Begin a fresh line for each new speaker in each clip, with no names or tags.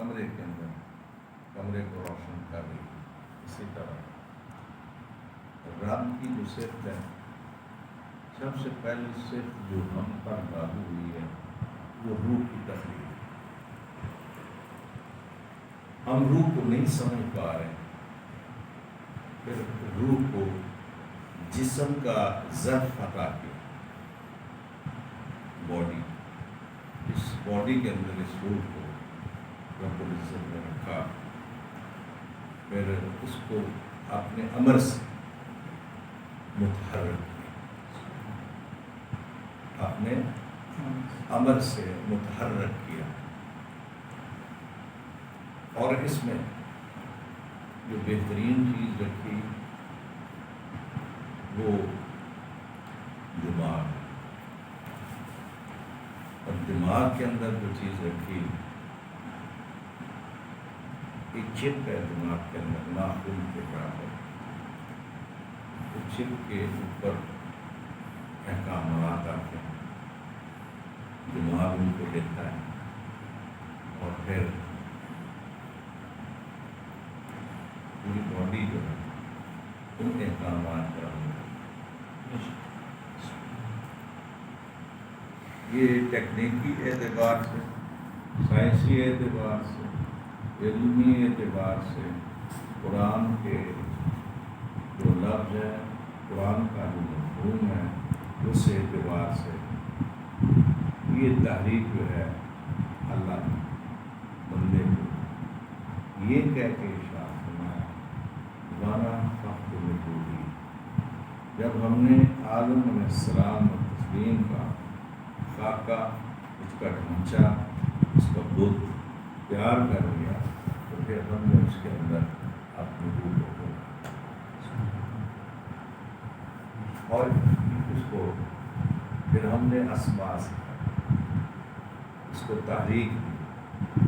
کمرے کے اندر کمرے کو روشن کر رہی ہے، اسی طرح رب کی جو صفت ہے، سب سے پہلی صفت جو ہم پر لاگو ہوئی ہے وہ روح کی تخلیق۔ ہم روح کو نہیں سمجھ پا رہے، پھر روح کو جسم کا ظرف عطا کیا، باڈی، اس باڈی کے اندر اس روح کو رب العزت نے رکھا، پھر اس کو اپنے امر سے متحرک کیا، اپنے امر سے متحرک کیا، اور اس میں جو بہترین چیز رکھی وہ دماغ، اور دماغ کے اندر جو چیز رکھی ایک چپ ہے، دماغ کے اندر ناخن کے برابر، اس چپ کے اوپر احکامات آتے ہیں، دماغ ان کو لیتا ہے اور پھر پوری باڈی جو ہے ان احکامات پر عمل کرتی ہے۔ یہ ٹیکنیکی اعتبار سے، سائنسی اعتبار سے، علمی اعتبار سے، قرآن کے جو لفظ ہے، قرآن کا جو مفہوم ہے، اس اعتبار سے یہ تحریک جو ہے اللہ نے بندے کو یہ کہہ کے ارشاد فرمایا، وانا فخر مجھولی، جب ہم نے آدم علیہ السلام اور تسلیم کا خاکہ، اس کا ڈھانچہ، اس کا بت تیار کر لیا، تو پھر ہم نے اس کے اندر اپنی روح کو کھولا اور اس کو پھر ہم نے اسباس اس کو تحریک دی۔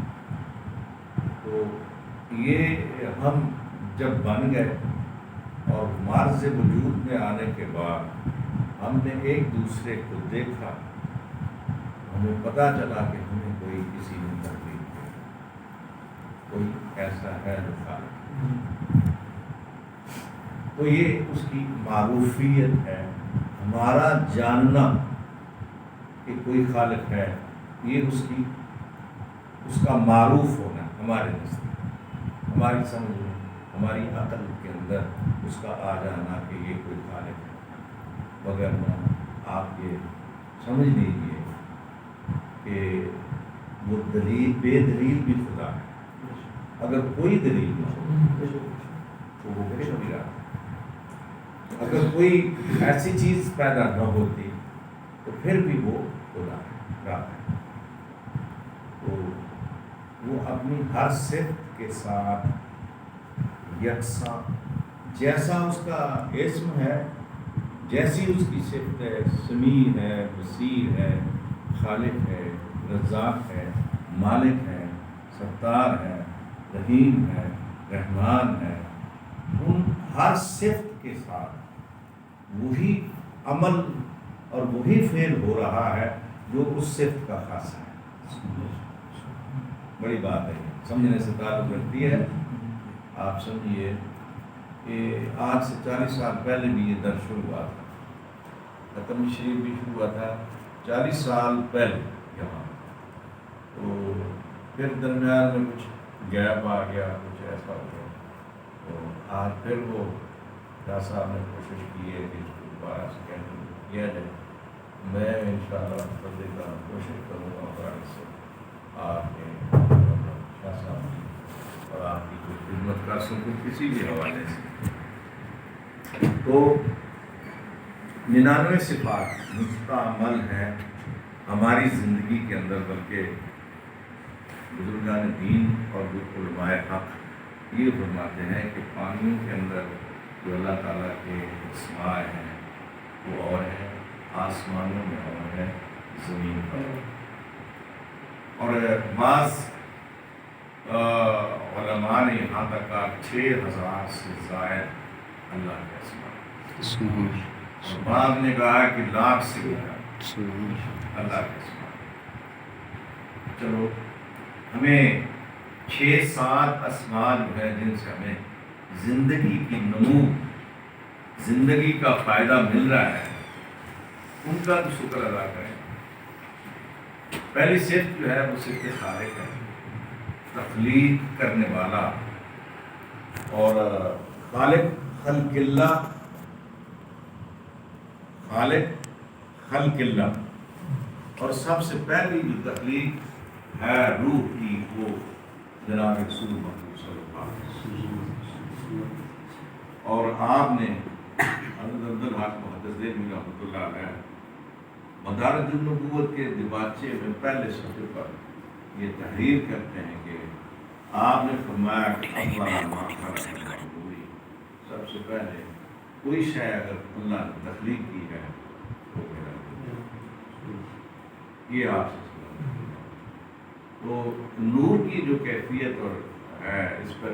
تو یہ ہم جب بن گئے اور مرز وجود میں آنے کے بعد ہم نے ایک دوسرے کو دیکھا، ہمیں پتہ چلا کہ ہمیں کوئی کسی نے تحریک کی، کوئی ایسا ہے جو خالق ہے۔ تو یہ اس کی معروفیت ہے، ہمارا جاننا کہ کوئی خالق ہے، یہ اس کا معروف ہونا ہمارے نزدیک، ہماری سمجھ میں، ہماری عقل کے اندر اس کا آ جانا کہ یہ کوئی خالق ہے، وغیرہ آپ یہ سمجھ لیجیے کہ وہ دلیل بے دلیل بھی خدا ہے، اگر کوئی دلیل نہ ہو تو وہ بے شبیہ ہے، اگر کوئی ایسی چیز پیدا نہ ہوتی تو پھر بھی وہ خدا ہے، رب ہے۔ تو وہ اپنی ہر صفت کے ساتھ یکساں، جیسا اس کا اسم ہے، جیسی اس کی صفت ہے، سمیع ہے، بصیر ہے، خالق ہے، رزاق ہے، مالک ہے، ستار ہے، رحیم ہے، رحمان ہے، ان ہر صفت کے ساتھ وہی عمل اور وہی فعل ہو رہا ہے جو اس صفت کا خاص ہے۔ بڑی بات ہے، سمجھنے سے تعلق رکھتی ہے۔ آپ سمجھیے کہ آج سے 40 سال پہلے بھی یہ درس شروع ہوا تھا، ختم شریف بھی شروع ہوا تھا 40 سال پہلے یہاں، تو پھر درمیان میں کچھ گیپ آ گیا، کچھ ایسا ہو گیا، تو آج پھر وہ شاہ صاحب نے کوشش کی ہے کہ اس کو دوبارہ سے کیا جائے۔ میں انشاءاللہ فضل کا کوشش کروں گا قرآن سے آپ کے شاہ صاحب اور آپ کی کوئی خدمت کر سکوں کسی بھی حوالے سے۔ تو 99 صفات مستعمل ہیں ہماری زندگی کے اندر، بلکہ بزرگان دین اور علماء حق یہ فرماتے ہیں کہ پانیوں کے اندر جو اللہ تعالیٰ کے اسماء ہیں وہ اور ہیں، آسمانوں میں اور ہے، زمین پر، اور بعض علماء نے یہاں تک کہا 6000 سے زائد اللہ کے اسماء، بعض نے کہا کہ لاکھ سے زیادہ اللہ کے اسماء۔ چلو ہمیں 6-7 اسماء جو ہے جن سے ہمیں زندگی کی نمو، زندگی کا فائدہ مل رہا ہے، ان کا بھی شکر ادا کریں۔ پہلی صفت جو ہے وہ صفت خالق ہے، تخلیق کرنے والا، اور خالق اللہ اور سب سے پہلی جو تخلیق ہے روح کی، وہ جناب رسول محمد صلی اللہ علیہ وسلم۔ اور آپ نے حضرت عبدالحق محدث دہلوی رحمۃ اللہ علیہ مدارج النبوت کے دیباچے میں پہلے صفحے پر یہ تحریر کرتے ہیں کہ آپ نے فرمایا کہ سب سے پہلے کوئی شے اگر اللہ نے تخلیق کی ہے تو میرا یہ آپ سے تو نور کی جو کیفیت اور ہے، اس پر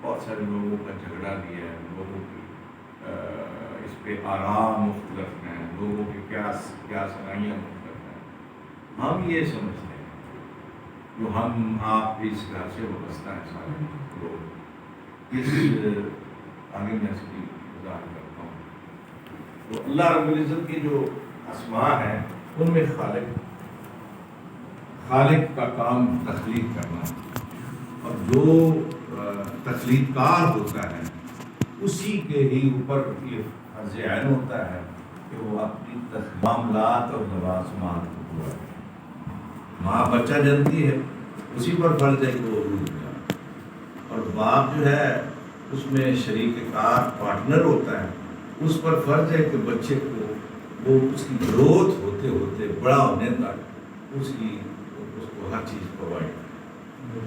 بہت سارے لوگوں کا جھگڑا بھی ہے، لوگوں کی اس پہ آرام مختلف ہیں، لوگوں کی کیا سرائیاں مختلف ہیں۔ ہم یہ سمجھتے ہیں جو ہم آپ اس گھر سے وابستہ ہیں سارے لوگ، اس آگے میں اس کی وضاحت کرتا ہوں۔ تو اللہ رب العزت کی جو اسماء ہیں ان میں خالق کا کام تخلیق کرنا، اور جو تخلیق کار ہوتا ہے اسی کے ہی اوپر یہ فرض عین ہوتا ہے کہ وہ اپنی معاملات اور لوازمات کو پورا کرے۔ ماں بچہ جنتی ہے، اسی پر فرض ہے کہ وہ دودھ پلائے، اور باپ جو ہے اس میں شریک کار پارٹنر ہوتا ہے، اس پر فرض ہے کہ بچے کو وہ اس کی گروتھ ہوتے ہوتے بڑا ہونے تک اس کو ہر چیز پرووائڈ کرے۔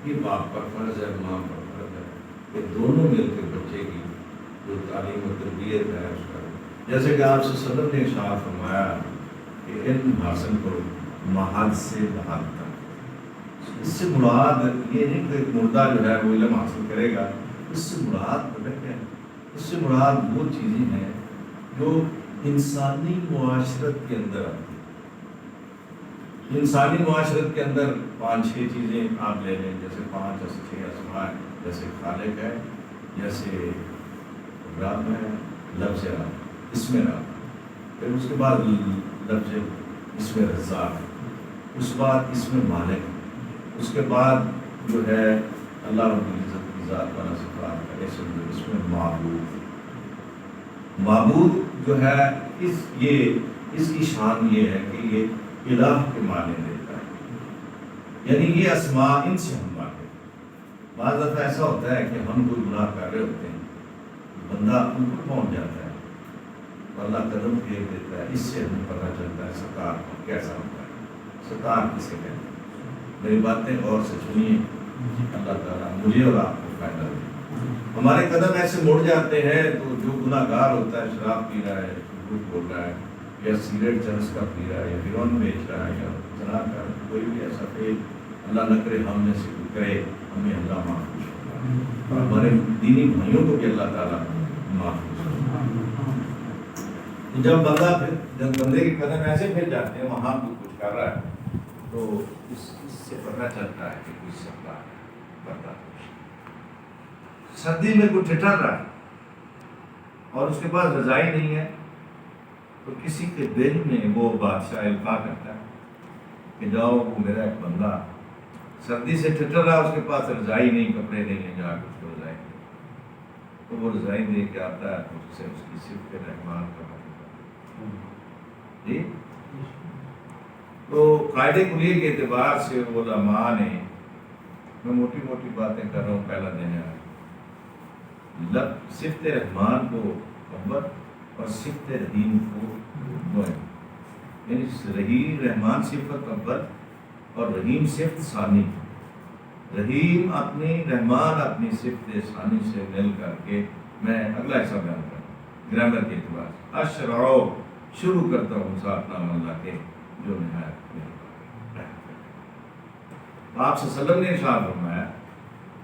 یہ باپ پر فرض ہے، ماں پر فرض ہے کہ دونوں مل کے بچے کی جو تعلیم و تربیت ہے اس کا، جیسے کہ آپ سے صدر نے ارشاد فرمایا کہ علم حاصل کرو محل سے محل تک۔ اس سے مراد یہ نہیں کہ مردہ جو ہے وہ علم حاصل کرے گا، اس سے مراد پتہ کیا ہے؟ اس سے مراد وہ چیزیں ہیں جو انسانی معاشرت کے اندر آتی ہیں۔ انسانی معاشرت کے اندر 5-6 چیزیں آپ لے لیں، جیسے 5-6 اسماء، جیسے خالق ہے، جیسے رب ہے، لفظ رب، اسم رب، پھر اس کے بعد لفظ اسم رزاق، اس بعد اسم مالک، اس کے بعد جو ہے اللہ رب العزت کی ذات والا صفات کا اسم معبود۔ معبود جو ہے اس کی شان یہ ہے کہ یہ الہ کے معنی دیتا ہے، یعنی یہ اسماء ان سے ہم واقف۔ بعض دفعہ ایسا ہوتا ہے کہ ہم کوئی گناہ کر رہے ہوتے ہیں، بندہ ان پر پہنچ جاتا ہے تو اللہ قدم پھیر دیتا ہے، اس سے ہمیں پتہ چلتا ہے ستار کیسا ہوتا ہے، ستار کسے کہتے ہیں۔ میری باتیں غور سے سنیے، اللہ تعالیٰ مجھے اور آپ کو فائدہ دے۔ ہمارے قدم ایسے مڑ جاتے ہیں تو جو گناہ گار ہوتا ہے، شراب پی رہا ہے، جھوٹ بول رہا ہے، یا سگریٹ چرس کا پی رہا ہے، یا ہیروئن بیچ رہا ہے، یا زنا کا کوئی بھی ایسا فعل اللہ نہ کرے ہم میں سے کرے، ہمیں اللہ محفوظ ہوگا، اور ہمارے دینی بھائیوں کو بھی اللہ تعالیٰ محفوظ ہوگا۔ جب بندے کے قدم ایسے پھر جاتے ہیں، وہاں بھی کچھ کر رہا ہے تو اس سے پتہ چلتا ہے کہ کچھ سکتا ہے بندہ۔ سردی میں کوئی ٹھٹر رہا ہے اور اس کے پاس رضائی نہیں ہے تو کسی کے دل میں وہ بادشاہ القاء کرتا ہے کہ جاؤ، وہ میرا ایک بندہ سردی سے ٹھٹر رہا، اس کے پاس رضائی نہیں، کپڑے نہیں ہیں، جا کے اس کو رضائی دے، تو وہ رضائی دے کے آتا ہے تو اس سے اس کی صفت رحمان کا جی۔ تو قاعدے کلیے کے اعتبار سے علماء نے، میں موٹی موٹی باتیں کر رہا ہوں، پہلا دن ہے صفت رحمان کو اول اور صفت رحیم کو دوم، یعنی رحمان صفت اول اور رحیم صفت ثانی۔ رحیم اپنی، رحمان اپنی صفت ثانی سے مل کر کے، میں اگلا حصہ بیان کرتا ہوں گرامر کے اعتبار سے۔ اشرع، شروع کرتا ہوں ساتھ نام اللہ کے جو نہایت مہربان۔ آپ صلی اللہ علیہ وسلم نے ارشاد فرمایا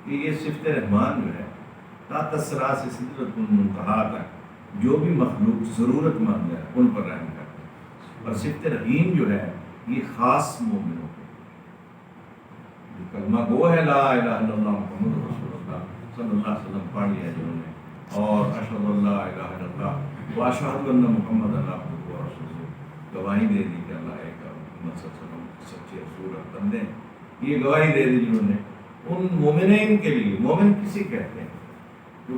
کہ یہ صفت رحمان جو ہے تا تسرا سے سدرۃ المنتہا تک جو بھی مخلوق ضرورت مند ہے ان پر رحم کرتا ہے، اور صفت رحیم جو ہے یہ خاص مومنوں کو، کلمہ گو ہے لا الہ الا اللہ محمد رسول اللہ صلی اللہ علیہ وسلم پڑھ لیا جنہوں نے، اور اشہد ان لا الہ الا اللہ و اشہد ان محمد عبدہ و رسولہ، گواہی دے دی کہ اللہ ایک ہے، محمد صلی اللہ علیہ وسلم سچے رسول اور بندے، یہ گواہی دے دی جنہوں نے، ان مومنین کے لیے، مومن کسی کہتے ہیں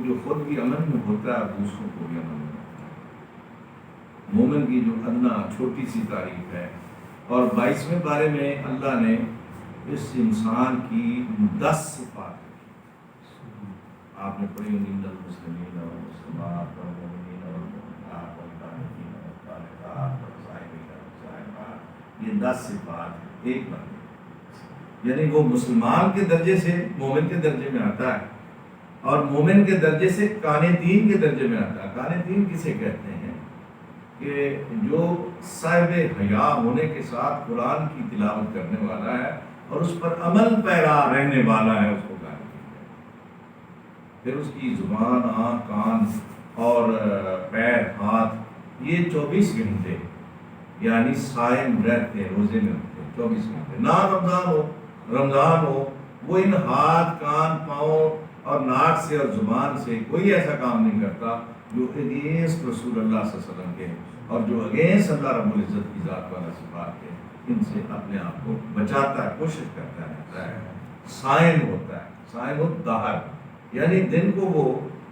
جو خود بھی امن میں ہوتا ہے دوسروں کو بھی امن میں ہوتا ہے۔ مومن کی جو ادنا چھوٹی سی تعریف ہے، اور 22ویں پارے میں اللہ نے اس انسان کی 10 صفات، آپ نے پڑھی ہوں گی المسلمین والمسلمات والمؤمنین والمؤمنات والقانتین والقانتات والصائمین والصائمات، یہ 10 صفات ایک بندے، یعنی وہ مسلمان کے درجے سے مومن کے درجے میں آتا ہے، اور مومن کے درجے سے قانتین کے درجے میں آتا ہے۔ قانتین کسے کہتے ہیں کہ جو صاحب حیا ہونے کے ساتھ قرآن کی تلاوت کرنے والا ہے اور اس پر عمل پیرا رہنے والا ہے، اس کو قانتین کہتے ہیں۔ پھر اس کی زبان، آنکھ، کان اور پیر، ہاتھ، یہ 24 گھنٹے یعنی صائم رہتے ہیں، روزے میں ہوتے ہیں 24 گھنٹے، نہ رمضان ہو وہ ان ہاتھ، کان، پاؤں اور ناک سے اور زبان سے کوئی ایسا کام نہیں کرتا جو اگینسٹ رسول اللہ صلی اللہ علیہ وسلم کے اور جو اگینسٹ اللہ رب العزت کی ذات والا صفات کے، ان سے اپنے آپ کو بچاتا ہے، کوشش کرتا رہتا ہے، صائم ہوتا ہے، صائم الدہر، یعنی دن کو وہ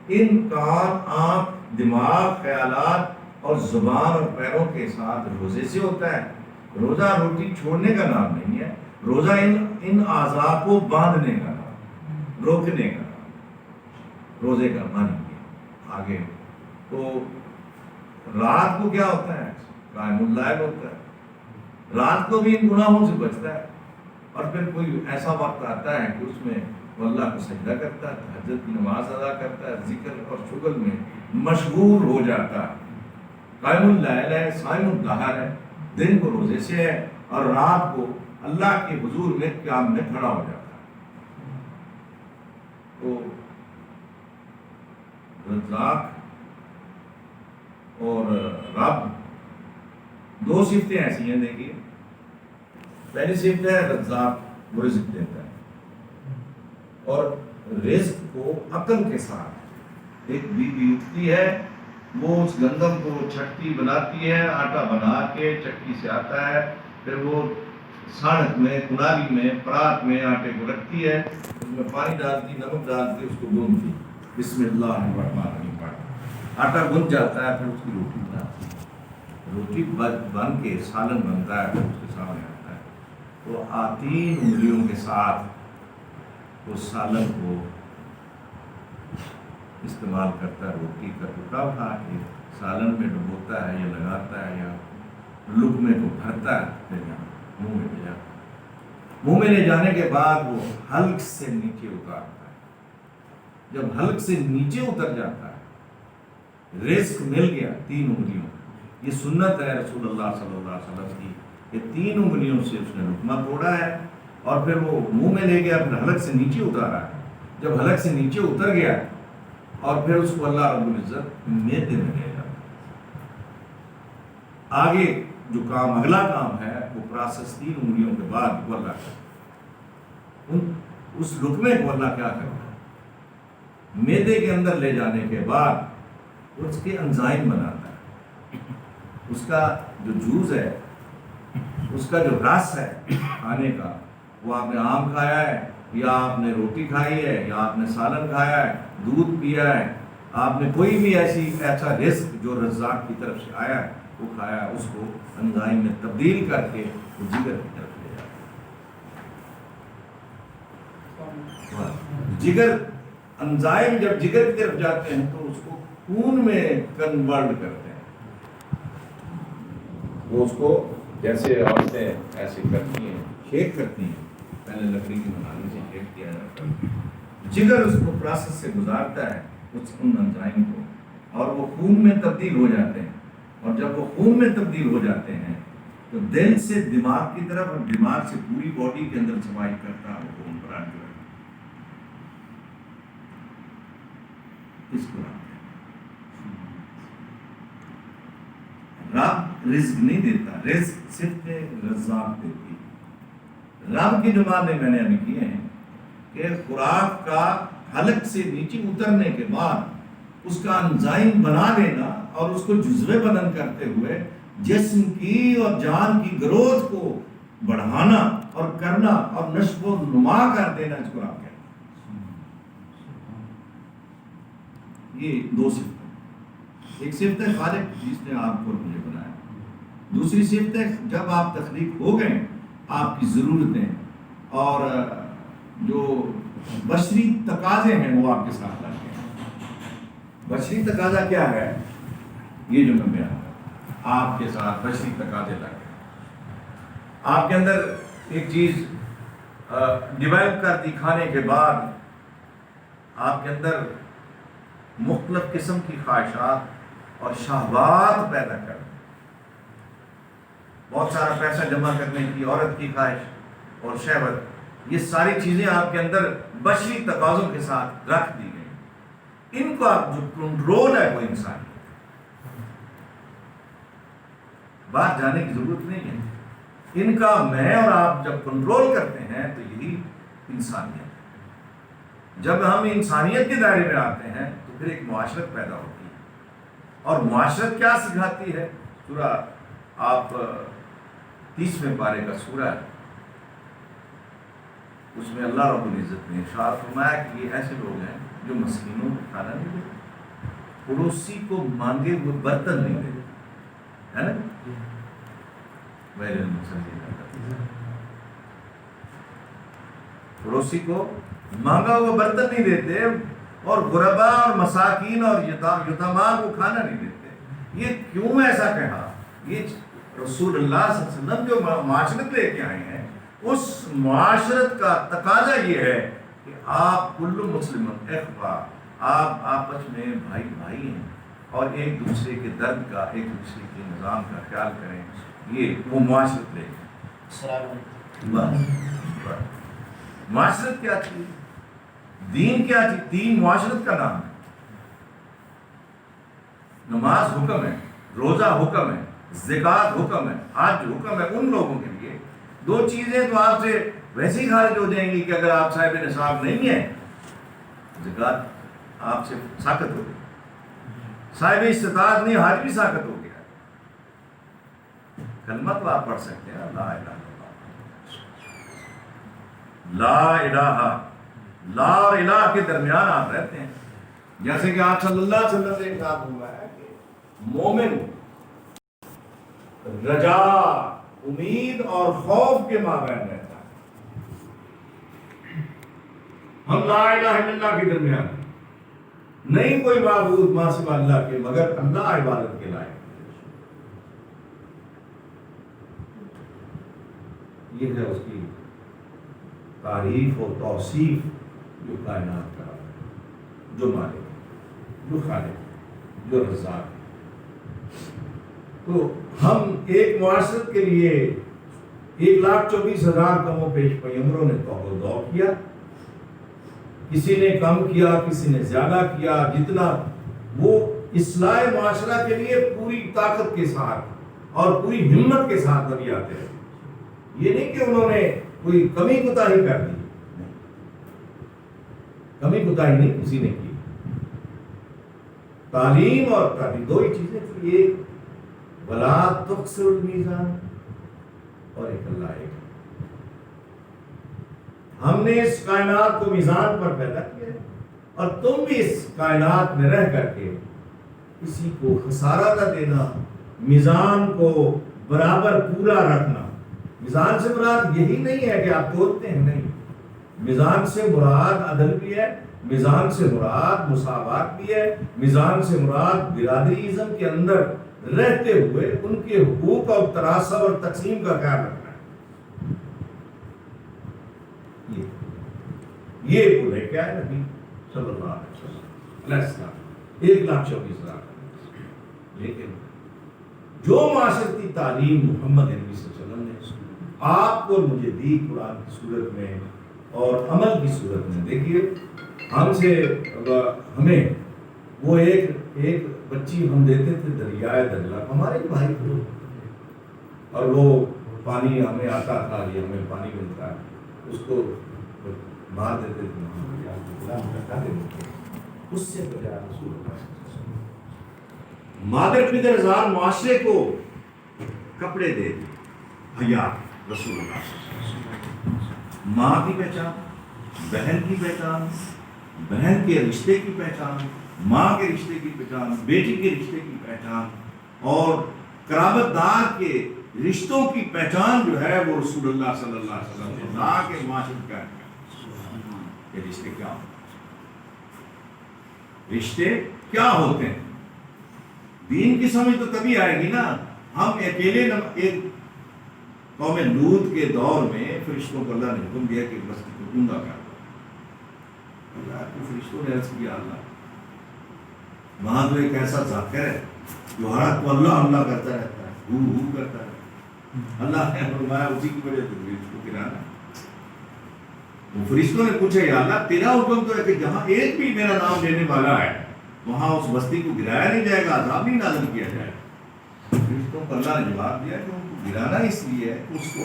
ان کان، آنکھ، دماغ، خیالات اور زبان اور پیروں کے ساتھ روزے سے ہوتا ہے۔ روزہ روٹی چھوڑنے کا نام نہیں ہے، روزہ ان اعضاء کو باندھنے کا نام، روکنے کا نام، روزے کا من کیا۔ آگے تو رات کو کیا ہوتا ہے؟ قائم اللیل ہوتا ہے، رات کو بھی ان گناہوں سے بچتا ہے، اور پھر کوئی ایسا وقت آتا ہے کہ اس میں وہ اللہ کو سجدہ کرتا ہے، تہجد کی نماز ادا کرتا ہے، ذکر اور شغل میں مشغول ہو جاتا ہے۔ قائم اللیل ہے، صائم الدہر ہے، دن کو روزے سے ہے اور رات کو اللہ کے حضور میں قیام میں کھڑا ہو جاتا ہے۔ تو رزاق اور رب دو صفتیں ایسی ہیں، دیکھیے پہلی صفت ہے رزاق، وہ رزق دیتا ہے، اور رزق کو عقل کے ساتھ، ایک بیوی اٹھتی ہے، وہ اس گندم کو چھٹی بناتی ہے، آٹا بنا کے چکی سے آتا ہے، پھر وہ ساڑھک میں، کنالی میں، پرات میں آٹے کو رکھتی ہے، اس میں پانی ڈالتی، نمک ڈالتی، اس کو گوندتی، بسم اللہ الرحمن الرحیم پڑھ، آٹا گند جاتا ہے، پھر اس کی روٹی بناتی ہے، روٹی بن کے سالن بنتا ہے، پھر اس کے سامنے آتا ہے، تو 3 انگلیوں کے ساتھ اس سالن کو استعمال کرتا ہے، روٹی کا ٹکڑا اٹھا کے سالن میں ڈبوتا ہے یا لگاتا ہے یا لقمے کو بھرتا ہے، پھر منہ میں لے جاتا ہے، منہ میں لے جانے کے بعد وہ حلق سے نیچے اتارتا ہے، جب حلق سے نیچے اتر جاتا ہے، رزق مل گیا 3 انگلیوں، یہ سنت ہے رسول اللہ صلی اللہ علیہ وسلم کی کہ 3 انگلیوں سے اس نے لقمہ توڑا ہے اور پھر وہ منہ میں لے گیا، پھر حلق سے نیچے اتارا ہے، جب حلق سے نیچے اتر گیا اور پھر اس کو اللہ رب العزت میدے میں لے جاتا ہے۔ آگے جو کام، اگلا کام ہے وہ پروسیس 3 انگلیوں کے بعد وہ اللہ کرتا ہے، اس لقمے کو اللہ کیا کرتا ہے، میدے کے اندر لے جانے کے بعد اس کے انزائم بناتا ہے، اس کا جو جوس ہے، اس کا جو رس ہے کھانے کا، وہ آپ نے آم کھایا ہے یا آپ نے روٹی کھائی ہے یا آپ نے سالن کھایا ہے، دودھ پیا ہے، آپ نے کوئی بھی ایسا رزق جو رزاق کی طرف سے آیا ہے وہ کھایا ہے، اس کو انزائم میں تبدیل کر کے وہ جگر کی طرف لے جاتا ہے۔ جگر، انزائم جب جگر کی طرف جاتے ہیں تو اس کو خون میں کنورٹ کرتے ہیں، وہ اس کو جیسے عورتیں ایسے کرتی ہیں، شیک کرتی ہیں، پہلے لکڑی کی بنانے سے شیک کیا جاتا ہے، جگر اس کو پروسیس سے گزارتا ہے ان انزائم کو، اور وہ خون میں تبدیل ہو جاتے ہیں، اور جب وہ خون میں تبدیل ہو جاتے ہیں تو دل سے دماغ کی طرف اور دماغ سے پوری باڈی کے اندر سوائے کرتا ہے وہ خون پر آنے لگتا ہے۔ اس کو رب رزق نہیں دیتا، رزق صرف رزاق دیتی ہے۔ رب کی جو معنی میں نے ابھی کیے ہیں کہ خوراک کا حلق سے نیچے اترنے کے بعد اس کا انزائم بنا دینا اور اس کو جزوے بدن کرتے ہوئے جسم کی اور جان کی گروتھ کو بڑھانا اور کرنا اور نشو و نما کر دینا، اس کو آپ کہتے ہیں۔ یہ دو صفتیں، ایک صفت ہے خالق جس نے آپ کو مجھے بنایا، دوسری صفت ہے جب آپ تخلیق ہو گئے آپ کی ضرورتیں اور جو بشری تقاضے ہیں وہ آپ کے ساتھ لگ گئے۔ بشری تقاضا کیا ہے؟ یہ جو میں بیان کروں، آپ کے ساتھ بشری تقاضے لگ گئے۔ آپ کے اندر ایک چیز ڈیولپ کر دی کھانے کے بعد، آپ کے اندر مختلف قسم کی خواہشات اور شہوات پیدا کر دی۔ بہت سارا پیسہ جمع کرنے کی عورت کی خواہش اور شہوت، یہ ساری چیزیں آپ کے اندر بشری تقاضوں کے ساتھ رکھ دی گئی۔ ان کا جو کنٹرول ہے وہ انسانی ہے، باہر جانے کی ضرورت نہیں ہے۔ ان کا میں اور آپ جب کنٹرول کرتے ہیں تو یہی انسانیت ہے۔ جب ہم انسانیت کے دائرے میں آتے ہیں تو پھر ایک معاشرت پیدا ہوتی ہے، اور معاشرت کیا سکھاتی ہے؟ سورہ آپ 30ویں پارے کا سورہ ہے، اس میں اللہ رب العزت نے ارشاد فرمایا کہ یہ ایسے لوگ ہیں جو مسکینوں کو کھانا نہیں دیتے، پڑوسی کو مانگے ہوئے برتن نہیں دیتے، ہے نا؟ پڑوسی کو مانگا ہوا برتن نہیں دیتے، اور غربا اور مساکین اور یتیماں کو کھانا نہیں دیتے۔ یہ کیوں ایسا کہا؟ یہ رسول اللہ صلی اللہ علیہ وسلم جو معاشرت لے کے آئے ہیں، اس معاشرت کا تقاضا یہ ہے کہ آپ کل مسلم اخوا، آپ آپس میں بھائی بھائی ہیں، اور ایک دوسرے کے درد کا، ایک دوسرے کے نظام کا خیال کریں۔ یہ وہ معاشرت لے کے معاشرت کیا چیز، دین کیا چیز؟ دین معاشرت کا نام ہے۔ نماز حکم ہے، روزہ حکم ہے، زکوٰۃ حکم ہے، حج حکم ہے ان لوگوں کے لیے۔ دو چیزیں تو آپ سے ویسے ہی خارج ہو جائیں گی کہ اگر آپ صاحب نصاب نہیں ہیں، زکوٰۃ آپ سے ساقط ہو گئی، صاحب استطاعت نہیں، حج بھی ساقط ہو گیا۔ کلمہ تو آپ پڑھ سکتے ہیں، لا الہ الا اللہ، لا الہ، لا اور الہ کے درمیان آپ رہتے ہیں۔ جیسے کہ آپ صلی اللہ علیہ وسلم سے ایک بات ہوا ہے کہ مومن رجا، امید اور خوف کے مابین رہتا ہے۔ ہم لا الہ الا اللہ کے درمیان، نہیں کوئی معبود ماں سوا اللہ کے مگر اللہ عبادت کے لائق۔ یہ ہے اس کی تعریف اور توصیف جو کائنات کا جو مالک، جو خالق، جو رزاق۔ تو ہم ایک معاشرت کے لیے 1,24,000 کم و پیش پیغمبروں نے دو کیا، کسی نے کم کیا، کسی نے زیادہ کیا، جتنا وہ اصلاح معاشرہ کے لیے پوری طاقت کے ساتھ اور پوری ہمت کے ساتھ نبی آتے ہیں۔ یہ نہیں کہ انہوں نے کوئی کمی کوتاہی کر دی، کمی کوتاہی نہیں کسی نے کی۔ تعلیم اور تعلیم دو ہی چیزیں تھی، ایک ولا تخسر المیزان اور ایک اللہ ایک۔ ہم نے اس کائنات کو میزان پر پیدا کیا ہے، اور تم بھی اس کائنات میں رہ کر کے کسی کو خسارہ نہ دینا، میزان کو برابر پورا رکھنا۔ میزان سے مراد یہی نہیں ہے کہ آپ تولتے ہیں، نہیں، میزان سے مراد عدل بھی ہے، میزان سے مراد مساوات بھی ہے، میزان سے مراد برادری ازم کے اندر رہتے ہوئے ان کے حقوق اور تناسب اور تقسیم کا خیال رکھنا ہے۔ یہ وہ لے کے آئے نبی صلی اللہ علیہ وسلم 1,24,000۔ لیکن جو معاشرتی تعلیم محمد نبی صلی اللہ علیہ وسلم نے آپ کو مجھے دی قرآن کی صورت میں اور عمل کی صورت میں، دیکھیے ہم سے ہمیں وہ ایک بچی ہم دیتے تھے دریائے دجلہ، ہمارے بھائی کو، اور وہ پانی ہمیں آتا تھا، یہ ہمیں پانی ملتا ہے، اس کو مار دیتے تھے، اس سے بجائے رسول اللہ مادر پدر زار معاشرے کو کپڑے دے دی، حیا رسول اللہ، ماں کی پہچان، بہن کی پہچان، بہن کے رشتے کی پہچان، ماں کے رشتے کی پہچان، بیٹی کے رشتے کی پہچان، اور قرابت دار کے رشتوں کی پہچان جو ہے وہ رسول اللہ صلی اللہ علیہ وسلم خدا کے معاشرے کا ہے۔ یہ رشتے کیا ہوتے ہیں؟ رشتے کیا ہوتے ہیں؟ دین کی سمجھ تو تبھی آئے گی نا، ہم اکیلے ایک قوم لوط کے دور میں فرشتوں کو اللہ نے حکم دیا کہ بستی کو گندا کر دو، اللہ کو فرشتوں نے عرض کیا اللہ وہاں تو ایک ایسا ذاکر ہے جو ہر کو اللہ اللہ کرتا رہتا ہے، ہو ہو کرتا ہے، اللہ نے فرمایا اسی کی وجہ سے اس کو گرانا۔ وہ فرشتوں نے پوچھا یا اللہ تیرا حکم تو ہے کہ جہاں ایک بھی میرا نام لینے والا ہے وہاں اس بستی کو گرایا نہیں جائے گا، عذاب نہیں نازل کیا جائے گا۔ فرشتوں کو اللہ نے جواب دیا کہ ان کو گرانا اس لیے ہے اس کو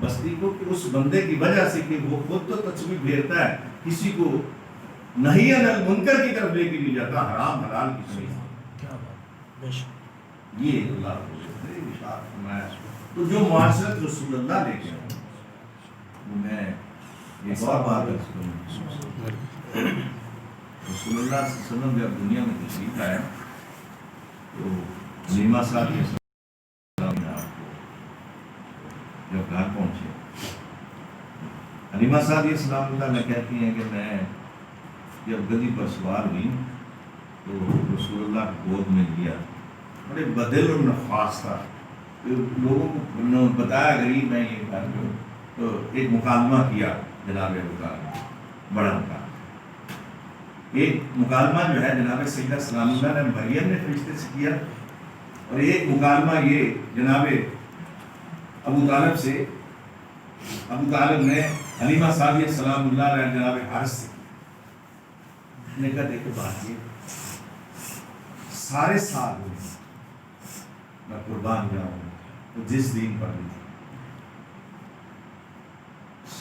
بستی کو کہ اس بندے کی وجہ سے کہ وہ خود تو تسبیح پھیرتا ہے، کسی کو نہیں منکر کی طرف لے کے نہیں جاتا، حرام حلال کی طرف، یہ اللہ نے ارشاد فرمایا۔ تو جو معاشرت رسول اللہ لے کے آئے، میں ایک اور بات رسول اللہ صلی اللہ علیہ وسلم جب دنیا میں تشریف آیا تو حلیمہ صاحب نے آپ کو جب گھر پہنچے، حلیمہ صاحب السلام اللہ میں کہتی ہیں کہ میں جب گدی پر سوار ہوئی تو رسول اللہ کو گود میں لیا، بڑے بدل اور نفاس تھا، لوگوں کو بتایا غریب میں یہ گھر جو، تو ایک مکالمہ کیا جناب بڑا مکالمہ، ایک مکالمہ جو ہے جناب سیدہ سلام اللہ نے مریم نے فرشتے سے کیا، اور ایک مکالمہ یہ جناب ابو طالب سے، ابو طالب نے حلیمہ صاحب سلام اللہ علیہ جناب حارث سے نے کہا دیکھو بات یہ سارے سال ہوئے میں قربان جاؤں تو جس دین پر بھی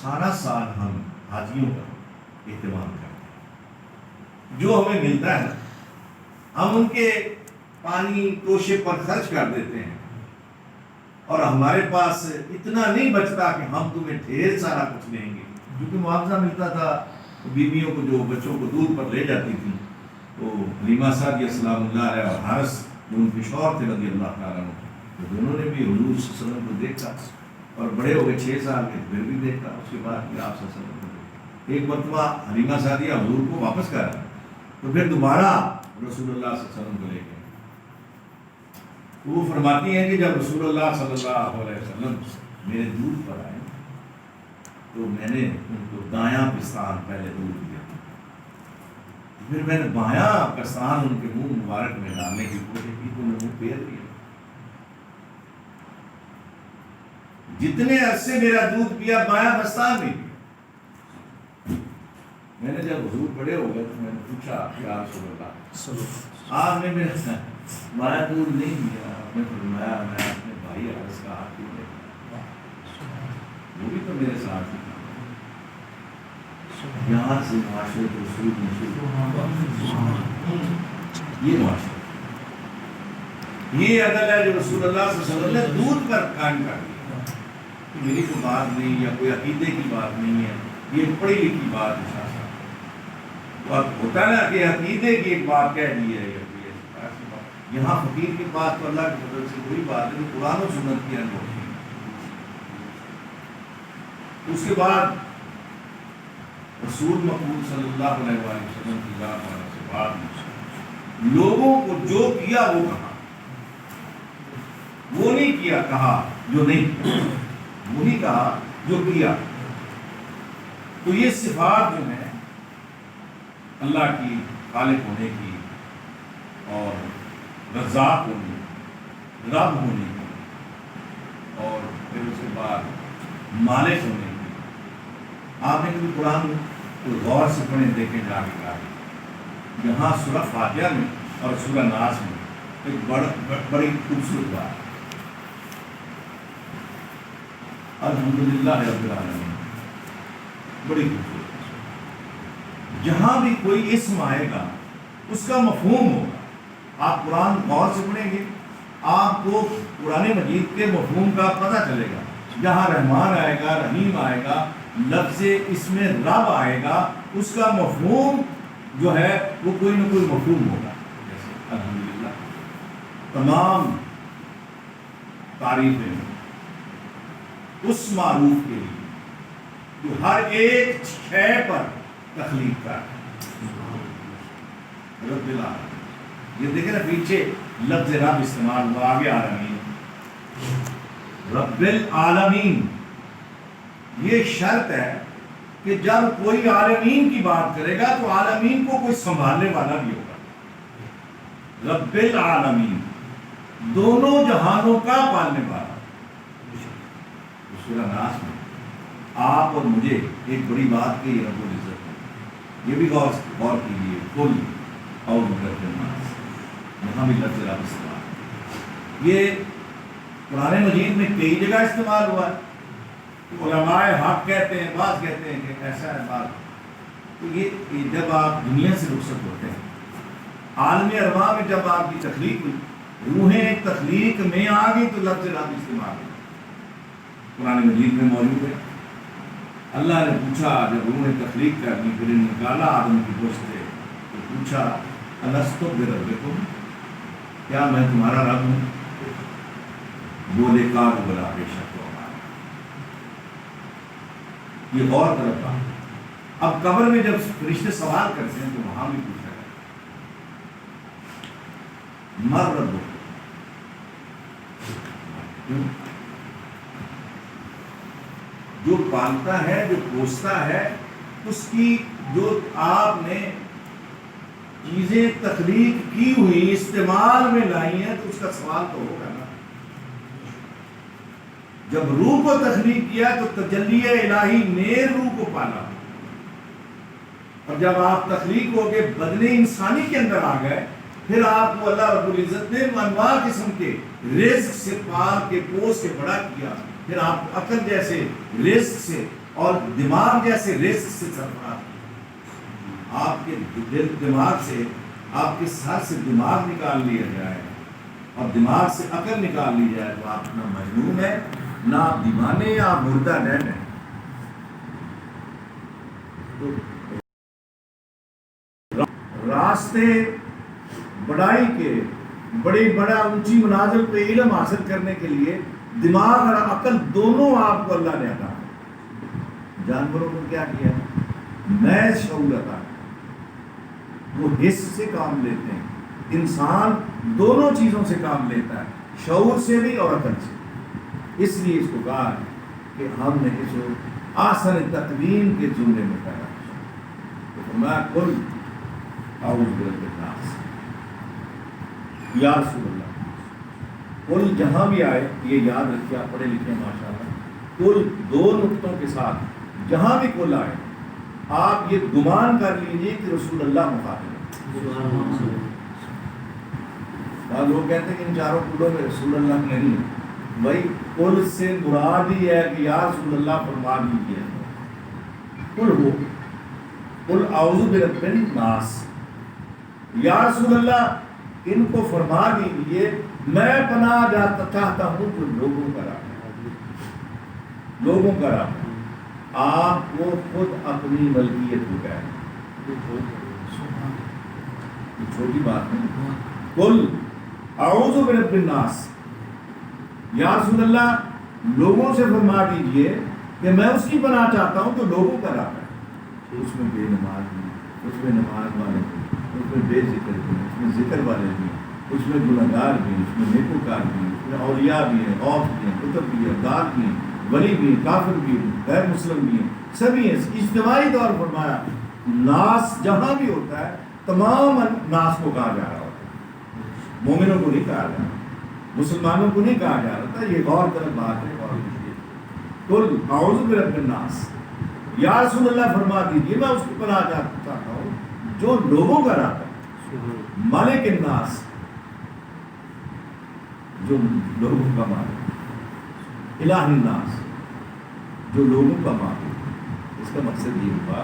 سارا سال ہم حاجیوں کا اہتمام کرتے ہیں، جو ہمیں ملتا ہے ہم ان کے پانی توشے پر خرچ کر دیتے ہیں، اور ہمارے پاس اتنا نہیں بچتا کہ ہم تمہیں ڈھیر سارا کچھ دیں گے، کیونکہ معاوضہ ملتا تھا بیویوں کو جو بچوں کو دودھ پر لے جاتی تھی، تو حلیمہ صاحب السلام اللہ علیہ اور حارث جو ان کے شوہر تھے رضی اللہ تعالیٰ عنہ، تو دونوں نے بھی حضور صلی اللہ علیہ وسلم کو دیکھا، اور بڑے ہو گئے 6 سال کے پھر بھی دیکھا، اس کے بعد بھی آپ صلی اللہ علیہ وسلم کو ایک مرتبہ حلیمہ صاحب حضور کو واپس کرا، تو پھر دوبارہ رسول اللہ صلی اللہ علیہ وسلم کو لے گئے، تو وہ فرماتی ہیں کہ جب رسول اللہ صلی اللہ علیہ وسلم میرے دودھ پر آئے تو میں نے ان کو دایاں پستان پہلے دودھ دیا، پھر میں نے بایاں پستان ان کے منہ مبارک میں ڈالنے کی کوشش کی تو انہوں نے پھیر دیا، جتنے عرصے میرا دودھ پیا بایاں پستان نہیں پیا۔ میں نے جب حضور بڑے ہو گئے تو میں نے پوچھا یا رسول اللہ آپ نے میرا بایاں دودھ نہیں دیا، آپ نے فرمایا میں اپنے بھائی حارث کا ہاتھ کیوں دیکھا، وہ بھی تو میرے ساتھ ہی، یہاں سے معاشرت رسول یہ معاشرت یہ عدل ہے جو رسول اللہ صلی اللہ علیہ وسلم نے دودھ پر قائم کر دیا، میری کوئی بات نہیں یا کوئی عقیدے کی بات نہیں ہے، یہ پڑھی لکھی بات ہے، تو اب ہوتا نا کہ عقیدے کی ایک بات کہہ دی ہے، یہاں فقیر کی بات تو اللہ کی مدد سے کوئی بات نہیں، قرآن و سنت کی انوٹ ہے۔ اس کے بعد رسول مقبول صلی اللہ علیہ وسلم کی ذات سے بعد لوگوں کو جو کیا وہ کہا، وہ نہیں کیا کہا جو نہیں کیا، وہی کہا جو کیا۔ تو یہ صفات جو ہیں اللہ کی خالق ہونے کی اور رزاق ہونے کی، رب ہونے کی، اور پھر اس کے بعد مالک ہونے کی، آپ نے کبھی قرآن کو غور سے پڑھیں دیکھیں جا کے کہا یہاں سورہ فاتحہ میں اور سورہ ناس میں ایک بڑی خوبصورت بات، الحمدللہ رب العالمین. بڑی خوبصورت. جہاں بھی کوئی اسم آئے گا اس کا مفہوم ہوگا. آپ قرآن غور سے پڑھیں گے آپ کو قرآن مجید کے مفہوم کا پتہ چلے گا. جہاں رحمان آئے گا، رحیم آئے گا، لفظ اسم رب آئے گا، اس کا مفہوم جو ہے وہ کوئی نہ کوئی مفہوم ہوگا. جیسے الحمدللہ تمام تعریفیں اس معروف کے لیے جو ہر ایک شے پر تخلیق کا ہے. رب العالمین. یہ دیکھیں نا پیچھے لفظ رب استعمال ہوا، آگے عالمین. رب العالمین یہ شرط ہے کہ جب کوئی عالمین کی بات کرے گا تو عالمین کو کوئی سنبھالنے والا بھی ہوگا. رب العالمین دونوں جہانوں کا پالنے والا. سورہ ناس میں آپ اور مجھے ایک بڑی بات کی رب العزت نے، یہ بھی غور کیجیے. قل اعوذ برب الناس، یہاں بھی لفظ رب استعمال. یہ قرآن مجید میں کئی جگہ استعمال ہوا ہے. علماء حق کہتے ہیں، بعض کہتے ہیں کہ ایسا ہے بات. تو یہ جب آپ دنیا سے رخصت ہوتے ہیں، عالم ارواح میں جب آپ کی تخلیق ہوئی، روحیں تخلیق میں آ گئی تو لفظ رب استعمال ہوئی. قرآن مجید میں موجود ہے. اللہ نے پوچھا جب روحیں تخلیق کرنی، پھر نکالا آدم کی گوشت سے، تو پوچھا الستو بربکم، کیا میں تمہارا رب ہوں؟ بولے قالوا بلی، بے شک تو ہمارا. یہ اور طرف بات. اب قبر میں جب فرشتے سوال کرتے ہیں تو وہاں بھی پوچھا گیا مر ربک، کیوں؟ جو پالتا ہے، جو پوستا ہے، اس کی جو آپ نے چیزیں تخلیق کی ہوئی استعمال میں لائی ہیں تو اس کا سوال تو ہوگا نا. جب روح کو تخلیق کیا تو تجلی الہی نے روح کو پالا، اور جب آپ تخلیق ہو کے بدن انسانی کے اندر آ گئے پھر آپ کو اللہ رب العزت نے انواع قسم کے رزق سے پال کے پوس کے بڑا کیا. پھر آپ عقل جیسے رزق سے اور دماغ جیسے رزق سے سرفراز. آپ کے دماغ سے، آپ کے سر سے دماغ نکال لیا جائے اور دماغ سے عقل نکال لی جائے تو آپ نہ مجنون ہے، نہ آپ دیوانے، یا آپ مردہ ڈین ہے. راستے بڑائی کے، بڑا اونچی منازل پہ علم حاصل کرنے کے لیے دماغ اور عقل دونوں آپ کو اللہ نے عطا. جانوروں کو کیا کیا؟ محض شعور عطا، وہ حس سے کام لیتے ہیں. انسان دونوں چیزوں سے کام لیتا ہے، شعور سے بھی اور عقل سے. اس لیے اس کو کہا کہ ہم نے اس کو آسن تقویم کے جملے میں پیدا کیا. تو میں قل اعوذ برب الناس، یا رسول اللہ. قل جہاں بھی آئے یہ یاد رکھیے، آپ پڑھے لکھے ماشاء اللہ. قل دو نقطوں کے ساتھ جہاں بھی قل آئے آپ یہ گمان کر لیجیے کہ رسول اللہ مخاطب ہے. بعض لوگ کہتے ہیں کہ ان چاروں قلوں میں رسول اللہ نہیں ہے. بھائی قل سے مراد ہی ہے کہ یا رسول اللہ فرما دیجیے. قل ہو، قل اعوذ برب الناس، یا رسول اللہ ان کو فرما دیجیے میں پناہ جاتا چاہتا ہوں تو لوگوں کا رب، لوگوں کا رب. آپ کو خود اپنی ملکیت کو کہہ رہے ہیں، چھوٹی بات نہیں. قل اعوذ برب الناس، یا رسول اللہ لوگوں سے فرما دیجئے کہ میں اس کی پناہ چاہتا ہوں تو لوگوں کا رب ہے. اس میں بے نماز بھی، اس میں نماز والے بھی، اس میں بے ذکر بھی، اس میں ذکر والے بھی، اس میں گنہگار بھی، اس میں نیکوکار بھی، اس میں اولیاء بھی ہیں، غوث بھی ہیں، کتب بھی ہیں، دار بھی ہیں، ولی بھی ہیں، کافر بھی ہیں، غیر مسلم بھی ہیں، سبھی ہیں. اجتماعی طور فرمایا ناس جہاں بھی ہوتا ہے تمام ناس کو کہا جا رہا ہوتا ہے، مومنوں کو نہیں کہا جا رہا، مسلمانوں کو نہیں کہا جا رہا تھا. یہ غور طلب بات ہے. غور کیجیے. قل اعوذ برب الناس، یا رسول اللہ فرما دیجیے میں اس کی پناہ چاہتا ہوں جو لوگوں کا رب ہے، مالک الناس جو لوگوں کا مالک، الہ الناس جو لوگوں کا معبود، اس کا مقصد یہ ہوا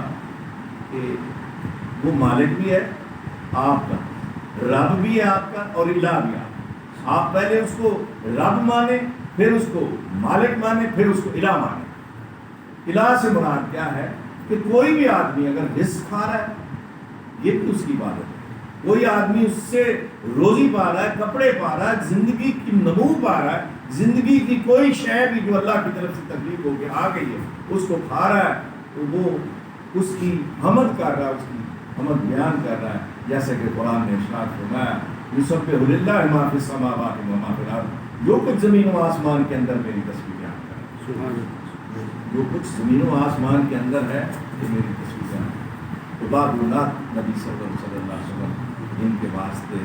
کہ وہ مالک بھی ہے آپ کا، رب بھی ہے آپ کا، اور الہ بھی آپ پہلے اس کو رب مانے، پھر اس کو مالک مانے، پھر اس کو الہ مانے۔ الہ سے مراد کیا ہے کہ کوئی بھی آدمی اگر رزق کھا رہا ہے یہ بھی اس کی عبادت ہے، کوئی آدمی اس سے روزی پا رہا ہے، کپڑے پا رہا ہے، زندگی کی نمو پا رہا ہے، زندگی کی کوئی شے بھی جو اللہ کی طرف سے تکلیف ہو کے آ گئی ہے اس کو کھا رہا ہے، تو وہ اس کی حمد کر رہا ہے، اس کی حمد بیان کر رہا ہے، جیسے کہ قرآن نے ارشاد فرمایا یسبح للہ ما فی السماوات و ما فی الارض، جو کچھ زمین و آسمان کے اندر میری تسبیح بیان کر رہا ہے، جو کچھ زمین و آسمان کے اندر ہے یہ میری تسبیح بیان ہے۔ تو بابرنات نبی صلی اللہ علیہ وسلم جن کے واسطے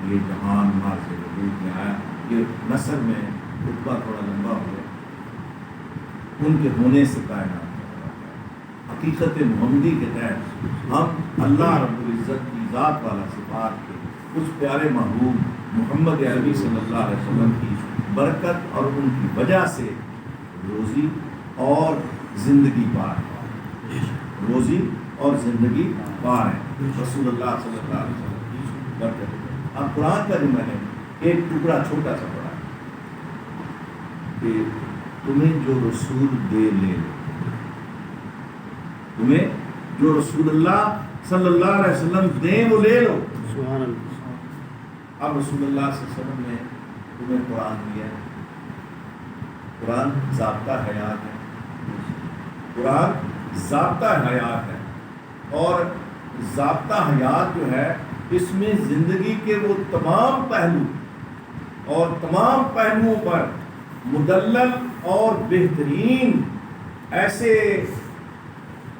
یہ جہان مار سے وجود میں آیا، یہ نثر میں خطبہ تھوڑا لمبا ہو گیا، ان کے ہونے سے کائنات حقیقت محمدی کے تحت ہم اللہ رب العزت کی ذات والا صفات کے اس پیارے محبوب محمد عربی صلی اللہ علیہ وسلم کی برکت اور ان کی وجہ سے روزی اور زندگی پار ہے، روزی اور زندگی پار ہے، رسول اللہ صلی اللہ علیہ وسلم کی برکت۔ اب قرآن کا جو میں نے ایک ٹکڑا چھوٹا سا پڑھا کہ تمہیں جو رسول دے لے لو، تمہیں جو رسول اللہ صلی اللہ علیہ وسلم دیں وہ لے لو۔
سبحان اللہ۔
اب رسول اللہ صلی اللہ علیہ وسلم نے تمہیں قرآن دیا ہے، قرآن ضابطہ حیات ہے، قرآن ضابطہ حیات ہے، اور ضابطہ حیات جو ہے اس میں زندگی کے وہ تمام پہلو اور تمام پہلوؤں پر مدلل اور بہترین ایسے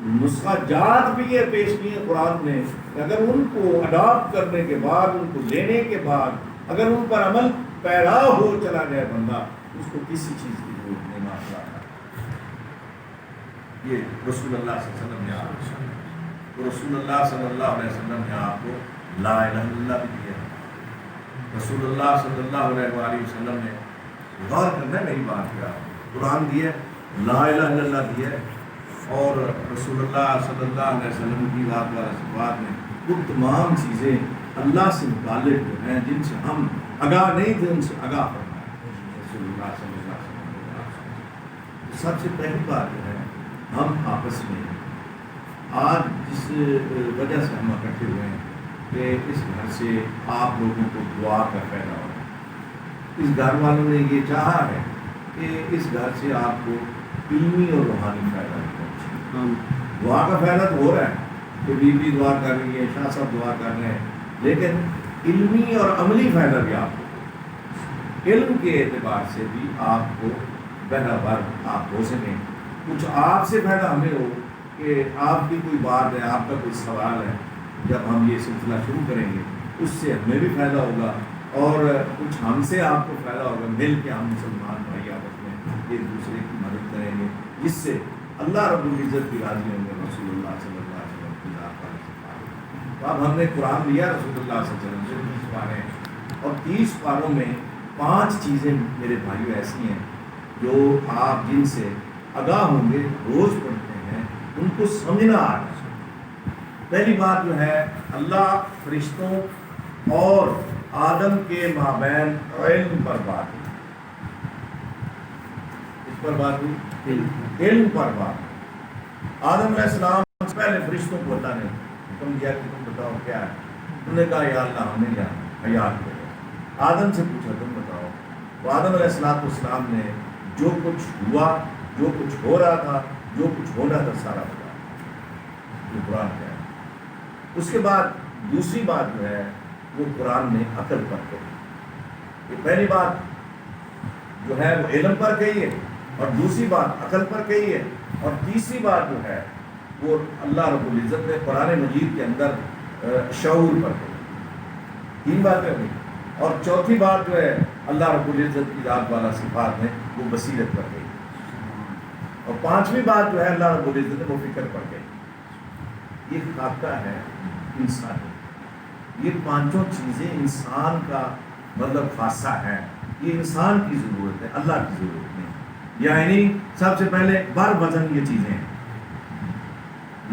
نسخہ جات بھی یہ پیش کیے قرآن نے، اگر ان کو اڈاپٹ کرنے کے بعد، ان کو لینے کے بعد اگر ان پر عمل پیرا ہو چلا جائے بندہ، اس کو کسی چیز کی ضرورت نہیں مانتا۔ یہ رسول اللہ صلی اللہ علیہ وسلم نے تو رسول اللہ صلی اللہ علیہ وسلم نے آپ کو لا الہ الا اللہ بھی دیا، رسول اللہ صلی اللہ علیہ وآلہ وسلم نے غور کرنا میری بات کیا، قرآن دیا، لا الہ الا اللہ دیا، اور رسول اللہ صلی اللہ علیہ وسلم کی ذات والا صفات میں وہ تمام چیزیں اللہ سے متعلق جو ہیں جن سے ہم آگاہ نہیں تھے ان سے آگاہ فرمایا رسول اللہ صلی اللہ علیہ وسلم۔ سب سے پہلی بات جو ہے ہم آپس میں آج جس وجہ سے ہم اکٹھے ہوئے ہیں کہ اس گھر سے آپ لوگوں کو دعا کا فائدہ ہو، اس گھر والوں نے یہ چاہا ہے کہ اس گھر سے آپ کو علمی اور روحانی فائدہ ہو۔ دعا کا فائدہ تو ہو رہا ہے کہ بیوی دعا کر رہی ہے، شاہ صاحب دعا کر رہے ہیں، لیکن علمی اور عملی فائدہ بھی آپ کو، علم کے اعتبار سے بھی آپ کو بہرحال آپ ہو سکیں، کچھ آپ سے فائدہ ہمیں ہو کہ آپ کی کوئی بات ہے، آپ کا کوئی سوال ہے، جب ہم یہ سلسلہ شروع کریں گے اس سے ہمیں بھی فائدہ ہوگا، اور کچھ ہم سے آپ کو فائدہ ہوگا، مل کے ہم مسلمان بھائی آپس میں ایک دوسرے کی مدد کریں گے، جس سے اللہ رب العزت کی راضی ہوں گے، رسول اللہ صلی اللہ علیہ وسلم کی ذات پر۔ تو اب ہم نے قرآن لیا رسول اللہ صلی اللہ علیہ وسلم سے 30 پارے، اور 30 پاروں میں 5 چیزیں میرے بھائیو ایسی ہیں جو آپ جن سے آگاہ ہوں گے، روز پڑھتے ہیں، ان کو سمجھنا آ رہا ہے۔ پہلی بات جو ہے اللہ فرشتوں اور آدم کے مابین علم پر بات ہے، اس پر بات ہوئی، علم پر بات۔ آدم علیہ السلام سے پہلے فرشتوں کو اللہ نے حکم دیا کہ تم بتاؤ کیا ہے، انہوں نے کہا یا اللہ ہم نے جانا، حیات کو آدم سے پوچھا تم بتاؤ، تو آدم علیہ السلام نے جو کچھ ہوا، جو کچھ ہو رہا تھا، جو کچھ ہونا تھا سارا بتایا، یہ قرآن کیا ہے۔ اس کے بعد دوسری بات جو ہے وہ قرآن نے عقل پر کہی، یہ پہلی بات جو ہے وہ علم پر کہی ہے، اور دوسری بات عقل پر کہی ہے، اور تیسری بات جو ہے وہ اللہ رب العزت نے قرآن مجید کے اندر شعور پر کہی، 3 باتیں ہوئی، اور چوتھی بات جو ہے اللہ رب العزت کی ذات والا صفات میں وہ بصیرت پر کہی، اور 5ویں بات جو ہے اللہ رب العزت نے وہ فکر پر کہی۔ یہ خاکہ ہے انسان، یہ 5 چیزیں انسان کا مطلب خاصہ ہے، یہ انسان کی ضرورت ہے، اللہ کی ضرورت نہیں۔ یعنی سب سے پہلے بر وزن یہ چیزیں ہیں،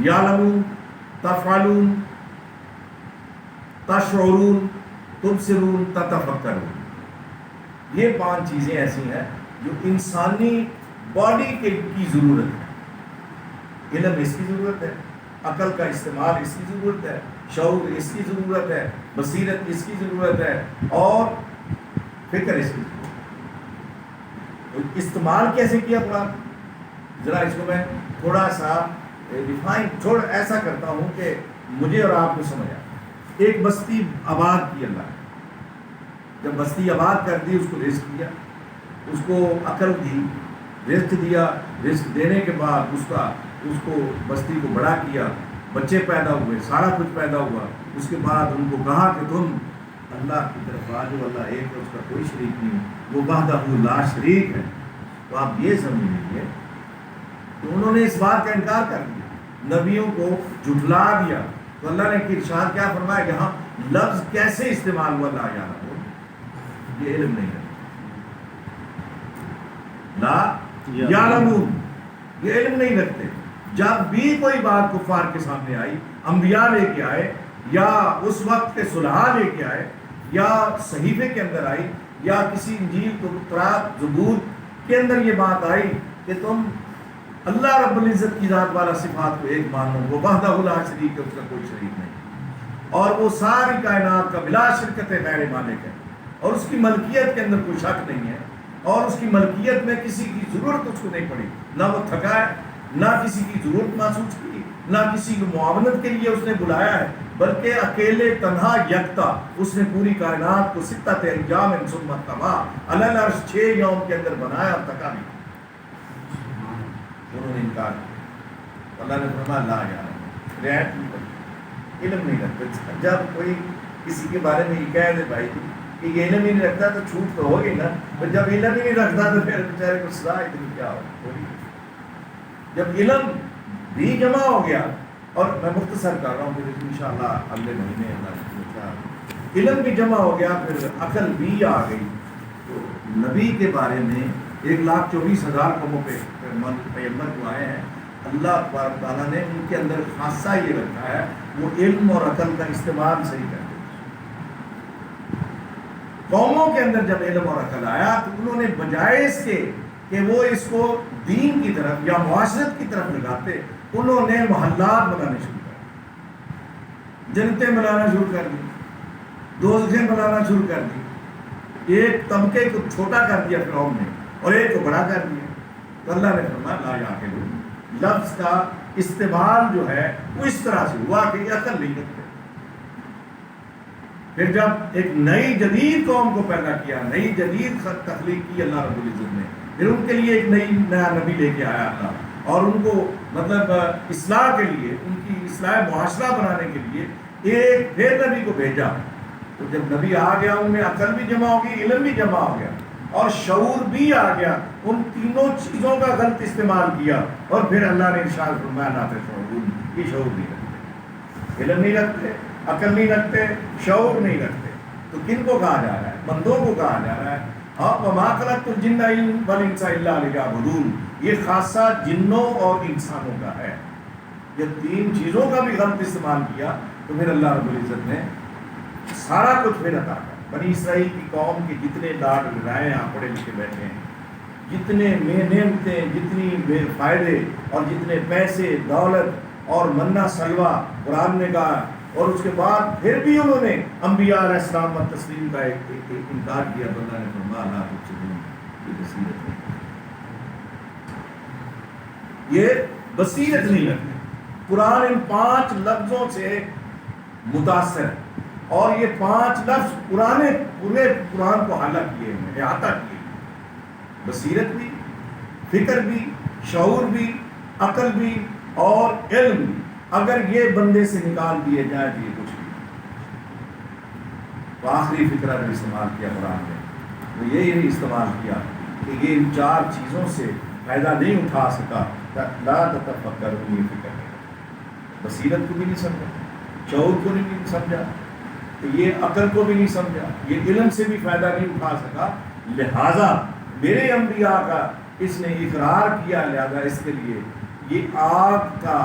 یعلمون، تفعلون، تشعرون، تبصرون، تتفکرون، یہ 5 چیزیں ایسی ہیں جو انسانی باڈی کی ضرورت ہے۔ علم اس کی ضرورت ہے، عقل کا استعمال اس کی ضرورت ہے، شعور اس کی ضرورت ہے، بصیرت اس کی ضرورت ہے، اور فکر اس کی ضرورت ہے۔ استعمال کیسے کیا قرآن؟ ذرا اس کو میں تھوڑا سا ڈیفائن ایسا کرتا ہوں کہ مجھے اور آپ کو سمجھ آئے۔ ایک بستی آباد کی اللہ نے، جب بستی آباد کر دی، اس کو رزق دیا، اس کو عقل دی، رزق دیا، رزق دینے کے بعد اس کو بستی کو بڑا کیا، بچے پیدا ہوئے، سارا کچھ پیدا ہوا، اس کے بعد ان کو کہا کہ تم اللہ کی طرف آ جو، اللہ ایک ہے، اس کا کوئی شریک نہیں، وہ وحدہ لا شریک ہے۔ تو آپ یہ سمجھ لیجیے کہ انہوں نے اس بات کا انکار کر دیا، نبیوں کو جھٹلا دیا، تو اللہ نے ارشاد کیا فرمایا، یہاں لفظ کیسے استعمال ہوا لا یعلمون، یہ علم نہیں ہے، لا یعلمون، یہ علم نہیں رکھتے۔ جب بھی کوئی بات کفار کے سامنے آئی، انبیاء لے کے آئے، یا اس وقت کے صلحاء لے کے آئے، یا صحیفے کے اندر آئی، یا کسی انجیل تورات زبور کے اندر یہ بات آئی کہ تم اللہ رب العزت کی ذات والا صفات کو ایک مانو، وہ وحدہ لا شریک ہے، اس کا کوئی شریک نہیں، اور وہ ساری کائنات کا بلا شرکت غیر مالک ہے، اور اس کی ملکیت کے اندر کوئی شک نہیں ہے، اور اس کی ملکیت میں کسی کی ضرورت اس کو نہیں پڑی، نہ وہ تھکا ہے، نہ کسی کی ضرورت محسوس کی، نہ کسی کی معاونت کے لیے اس نے بلایا ہے، بلکہ اکیلے تنہا یکتا اس نے پوری کائنات کو ستۃ ایام ثم استویٰ علی العرش 6 یوم کے اندر بنایا اور تھکا بھی۔ انہوں نے انکار کیا، اللہ نے فرمایا لا یعلمون، رعایت نہیں کرتے، علم نہیں رکھتے۔ جب کوئی کسی کے بارے میں یہ کہہ دے بھائی کہ یہ علم ہی نہیں رکھتا تو چھوٹ تو ہوگی نا، پر جب علم ہی نہیں رکھتا تو پھر بیچارے کو سزا اتنی کیا ہوگی۔ جب علم بھی جمع ہو گیا، اور میں مختصر کر رہا ہوں پھر انشاءاللہ اگلے مہینے علم بھی جمع ہو گیا، پھر عقل بھی آ گئی، تو نبی کے بارے میں 1,24,000 قوموں پہ پیغمبر جو آئے ہیں، اللہ تبارک تعالیٰ نے ان کے اندر خاصہ یہ رکھا ہے، وہ علم اور عقل کا استعمال صحیح کرتے ہیں۔ قوموں کے اندر جب علم اور عقل آیا تو انہوں نے بجائے اس کے کہ وہ اس کو دین کی طرف یا معاشرت کی طرف لگاتے، انہوں نے محلات بنانے شروع کر دی، جنتیں بنانا شروع کر دی، دوزخیں بنانا شروع کر دی، ایک طبقے کو چھوٹا کر دیا فرعون نے اور ایک کو بڑا کر دیا۔ تو اللہ نے فرمایا لا یعقلون، لفظ کا استعمال جو ہے وہ اس طرح سے ہوا کہ یہ عقل نہیں رکھتے۔ پھر جب ایک نئی جدید قوم کو پیدا کیا، نئی جدید تخلیق کی اللہ رب العزت نے، پھر ان کے لیے ایک نیا نبی لے کے آیا اللہ، اور ان کو مطلب اصلاح کے لیے، ان کی اصلاح معاشرہ بنانے کے لیے ایک پھر نبی کو بھیجا۔ تو جب نبی آ گیا، ان میں عقل بھی جمع ہو گئی، علم بھی جمع ہو گیا، اور شعور بھی آ گیا، ان تینوں چیزوں کا غلط استعمال کیا، اور پھر اللہ نے ارشاد فرمایا لا تشعرون، یہ شعور نہیں رکھتے، علم نہیں رکھتے، عقل نہیں رکھتے، شعور نہیں رکھتے۔ تو کن کو کہا جا رہا ہے؟ بندوں کو کہا جا رہا ہے وَمَا خَلَقْتُ الْجِنَّ وَالْإِنسَ إِلَّا لِيَعْبُدُونَ، یہ خاصہ جنوں اور انسانوں کا ہے۔ جب 3 چیزوں کا بھی غلط استعمال کیا تو پھر اللہ رب العزت نے سارا کچھ پھر عطا کیا۔ بنی اسرائیل کی قوم کے جتنے لاڈ لگائے آپ پڑھے لکھے بیٹھے ہیں، جتنے نعمتیں، جتنی فائدے، اور جتنے پیسے، دولت اور منہ سلوہ قرآن نے کہا، اور اس کے بعد پھر بھی انہوں نے انبیاء علیہ السلام و تسلیم کا ایک انکار کیا، تو اللہ نے فرمایا لا تبصرون، یہ بصیرت نہیں، یہ بصیرت نہیں رکھتے۔ قرآن ان 5 لفظوں سے متاثر ہے، اور یہ 5 لفظ پورے قرآن کو حالہ کیے ہیں، احاطہ کیے ہیں، بصیرت بھی، فکر بھی، شعور بھی، عقل بھی اور علم بھی۔ اگر یہ بندے سے نکال دیے جائے تو یہ کچھ نہیں۔ تو آخری فکرہ جو استعمال کیا قرآن نے، وہ یہی استعمال کیا کہ یہ ان 4 چیزوں سے فائدہ نہیں اٹھا سکا، لا تتفکرون، یہ فکر نہیں، بصیرت کو بھی نہیں سمجھا، شعور کو نہیں سمجھا، یہ عقل کو بھی نہیں سمجھا، یہ علم سے بھی فائدہ نہیں اٹھا سکا، لہٰذا میرے انبیاء کا اس نے اقرار کیا، لہذا اس کے لیے یہ آگ کا،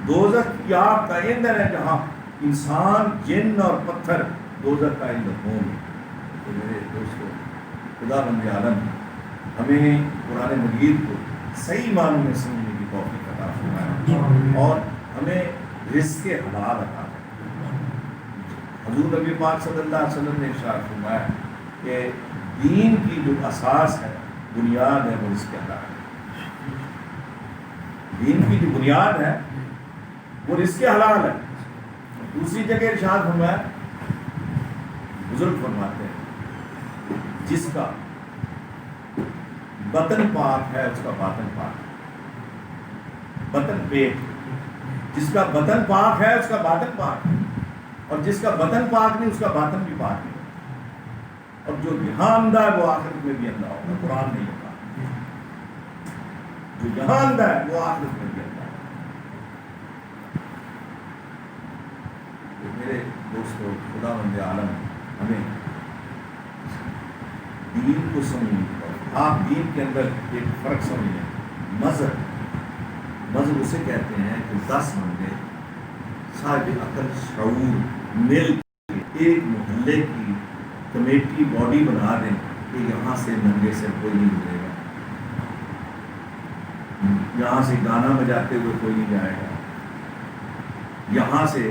دوزخ کی آگ کا ایندھن ہے جہاں انسان، جن اور پتھر دوزخ کا ایندھن ہوں گے۔ تو میرے دوستو، خدا بند عالم ہمیں قرآن مجید کو صحیح معنوں میں سمجھنے کی توفیق عطا فرمائے اور ہمیں رزق حلال عطا فرمائے۔ حضور نبی پاک صلی اللہ علیہ وسلم نے ارشاد فرمایا کہ دین کی جو اساس ہے، بنیاد ہے، وہ رزق حلال ہے۔ دین کی جو بنیاد ہے وہ رزق حلال ہے۔ دوسری جگہ ارشاد فرمایا، بزرگ فرماتے ہیں جس کا بطن پاک ہے اس کا باطن پاک ہے۔ بطن پیٹ، جس کا بطن پاک ہے اس کا باطن پاک ہے، اور جس کا بطن پاک نہیں اس کا باطن بھی پاک نہیں۔ اور جو یہاں اندھا ہے وہ آخرت میں بھی اندھا ہوگا، قرآن نہیں ہوگا۔ جو یہاں اندھا ہے وہ آخرت میں بھی اندھا ہے۔ تو میرے دوستو، خدا بند عالم ہمیں دین کو سمجھیں۔ آپ دین کے اندر ایک فرق سمجھیں، مذہب اسے کہتے ہیں کہ 10 بندے صاحب عقل شعور مل کے ایک محلے کی کمیٹی باڈی بنا دیں کہ یہاں سے ننگے سے کوئی نہیں گزرے گا، یہاں سے گانا بجاتے ہوئے کوئی نہیں جائے گا، یہاں سے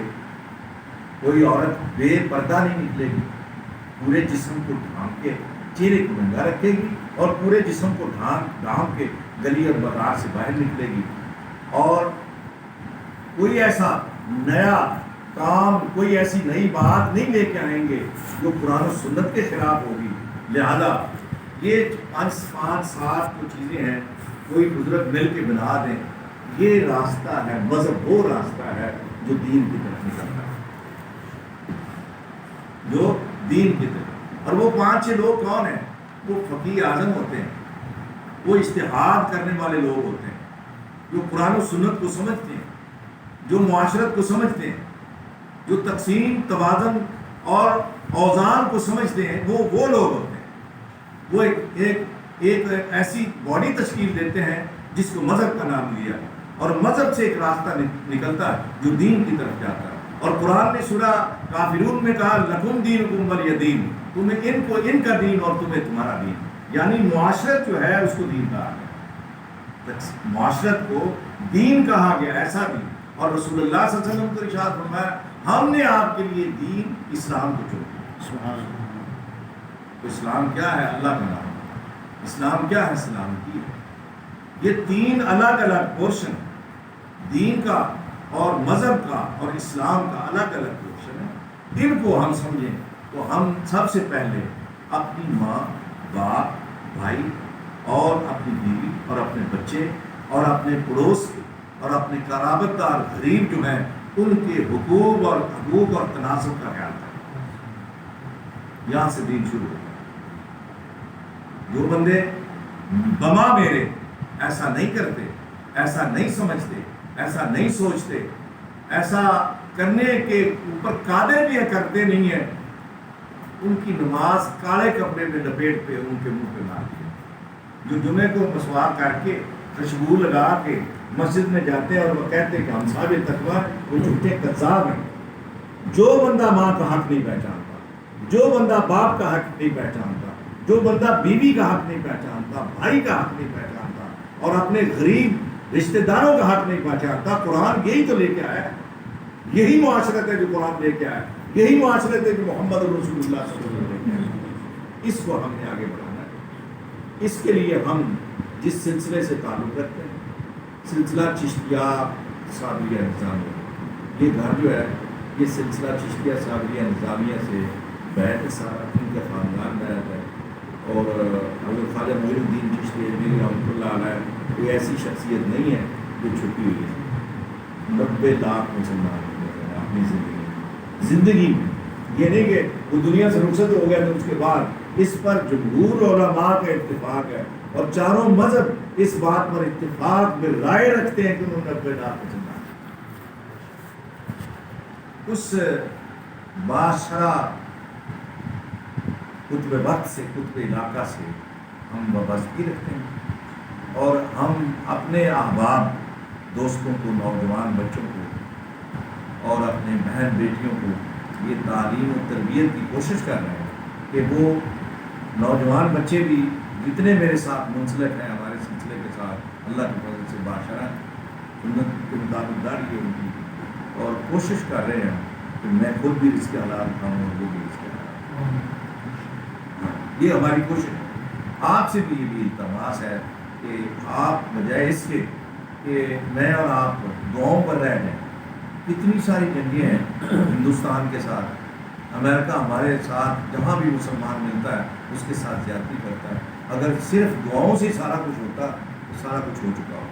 کوئی عورت بے پردہ نہیں نکلے گی، پورے جسم کو ڈھانپ کے چہرے کو ننگا رکھے گی اور پورے جسم کو ڈھانپ کے گلی اور بازار سے باہر نکلے گی، اور کوئی ایسا نیا کام، کوئی ایسی نئی بات نہیں لے کے آئیں گے جو قرآن و سنت کے خلاف ہوگی۔ لہذا یہ 5-7 جو چیزیں ہیں کوئی بزرگ مل کے بنا دیں، یہ راستہ ہے مذہب، وہ راستہ ہے جو دین کی طرف نکلتا ہے، جو دین کی طرف۔ اور وہ 5-6 لوگ کون ہیں؟ وہ فقیہ اعظم ہوتے ہیں، وہ اجتہاد کرنے والے لوگ ہوتے ہیں، جو قرآن و سنت کو سمجھتے ہیں، جو معاشرت کو سمجھتے ہیں، جو تقسیم توازن اور اوزان کو سمجھتے ہیں، وہ لوگ ہوتے ہیں۔ وہ ایک ایسی باڈی تشکیل دیتے ہیں جس کو مذہب کا نام دیا، اور مذہب سے ایک راستہ نکلتا ہے جو دین کی طرف جاتا ہے۔ اور قرآن نے سورہ کافرون میں کہا لکم دینکم ولی دین، تمہیں ان کا دین اور تمہیں تمہارا دین، یعنی معاشرت جو ہے اس کو دین کہا گیا، معاشرت کو دین کہا گیا، ایسا دین۔ اور رسول اللہ صلی اللہ علیہ وسلم کو ارشاد فرمایا ہم نے آپ کے لیے دین اسلام کو چنا۔ تو اسلام کیا ہے؟ اللہ کا نام۔ اسلام کیا ہے؟ سلامتی ہے۔ یہ 3 الگ الگ پورشن، دین کا اور مذہب کا اور اسلام کا الگ الگ پورشن ہے۔ ان کو ہم سمجھیں تو ہم سب سے پہلے اپنی ماں، باپ، بھائی اور اپنی بیوی اور اپنے بچے اور اپنے پڑوس کے اور اپنے قرابت دار غریب جو ہیں ان کے حقوق اور حقوق اور تناسب کا خیال کریں۔ یہاں سے دین شروع ہوتا ہے۔ جو بندے بما میرے ایسا نہیں کرتے، ایسا نہیں سمجھتے، ایسا نہیں سوچتے، ایسا کرنے کے اوپر قادر بھی کرتے نہیں ہیں، ان کی نماز کالے کپڑے میں لپیٹ پہ ان کے منہ پہ مار دیا۔ جو جمعے کو مسواک کر کے خوشبو لگا کے مسجد میں جاتے ہیں اور وہ کہتے ہیں کہ ہم صاحب تقویٰ، وہ جھوٹے کذاب ہیں۔ جو بندہ ماں کا حق نہیں پہچانتا، جو بندہ باپ کا حق نہیں پہچانتا، جو بندہ بیوی کا حق نہیں پہچانتا، بھائی کا حق نہیں پہچانتا اور اپنے غریب رشتہ داروں کا حق نہیں پہچانتا، قرآن یہی تو لے کے آیا ہے، یہی معاشرت ہے جو قرآن لے کے آیا ہے، یہی معاشرت ہے جو محمد رسول اللہ صلی اللہ علیہ وسلم لے کے آیا۔ اس کو ہم نے آگے بڑھانا ہے۔ اس کے لیے ہم جس سلسلے سے تعلق رکھتے ہیں، سلسلہ چشتیہ صابریہ نظامیہ، یہ گھر جو ہے یہ سلسلہ چشتیہ صابریہ نظامیہ سے بیت ہے، سارا ان کا خاندان بیت ہے۔ اور حضرت خواجہ معین الدین چشتی اجمیری رحمۃ اللہ علیہ کوئی ایسی شخصیت نہیں ہے جو چھپی ہوئی ہے۔ 90 لاکھ مسلمان اپنی زندگی میں، یہ نہیں کہ وہ دنیا سے رخصت ہو گیا تو اس کے بعد، اس پر جمہور علماء کا اتفاق ہے اور چاروں مذہب اس بات پر اتفاق میں رائے رکھتے ہیں کہ انہوں نے 90 لاکھ مسلمان اس معاشرہ قطب وقت سے، قطب علاقہ سے ہم وابستگی رکھتے ہیں۔ اور ہم اپنے احباب دوستوں کو، نوجوان بچوں کو اور اپنے بہن بیٹیوں کو یہ تعلیم و تربیت کی کوشش کر رہے ہیں کہ وہ نوجوان بچے بھی جتنے میرے ساتھ منسلک ہیں ہمارے سلسلے کے ساتھ اللہ کے فضل سے باشرہ سنت کے مطابق داڑھی ہے ان کی، اور کوشش کر رہے ہیں کہ میں خود بھی رزق حلال کھاؤں اور وہ بھی رزق حلال کھاؤں۔ یہ ہماری کوشش ہے۔ آپ سے بھی یہ بھی التماس ہے کہ آپ بجائے اس کے کہ میں اور آپ دعاؤں پر رہ جائیں، اتنی ساری جنگیں ہیں ہندوستان کے ساتھ، امریکہ ہمارے ساتھ جہاں بھی مسلمان ملتا ہے اس کے ساتھ زیادتی کرتا ہے، اگر صرف دعاؤں سے سارا کچھ ہوتا تو سارا کچھ ہو چکا ہو۔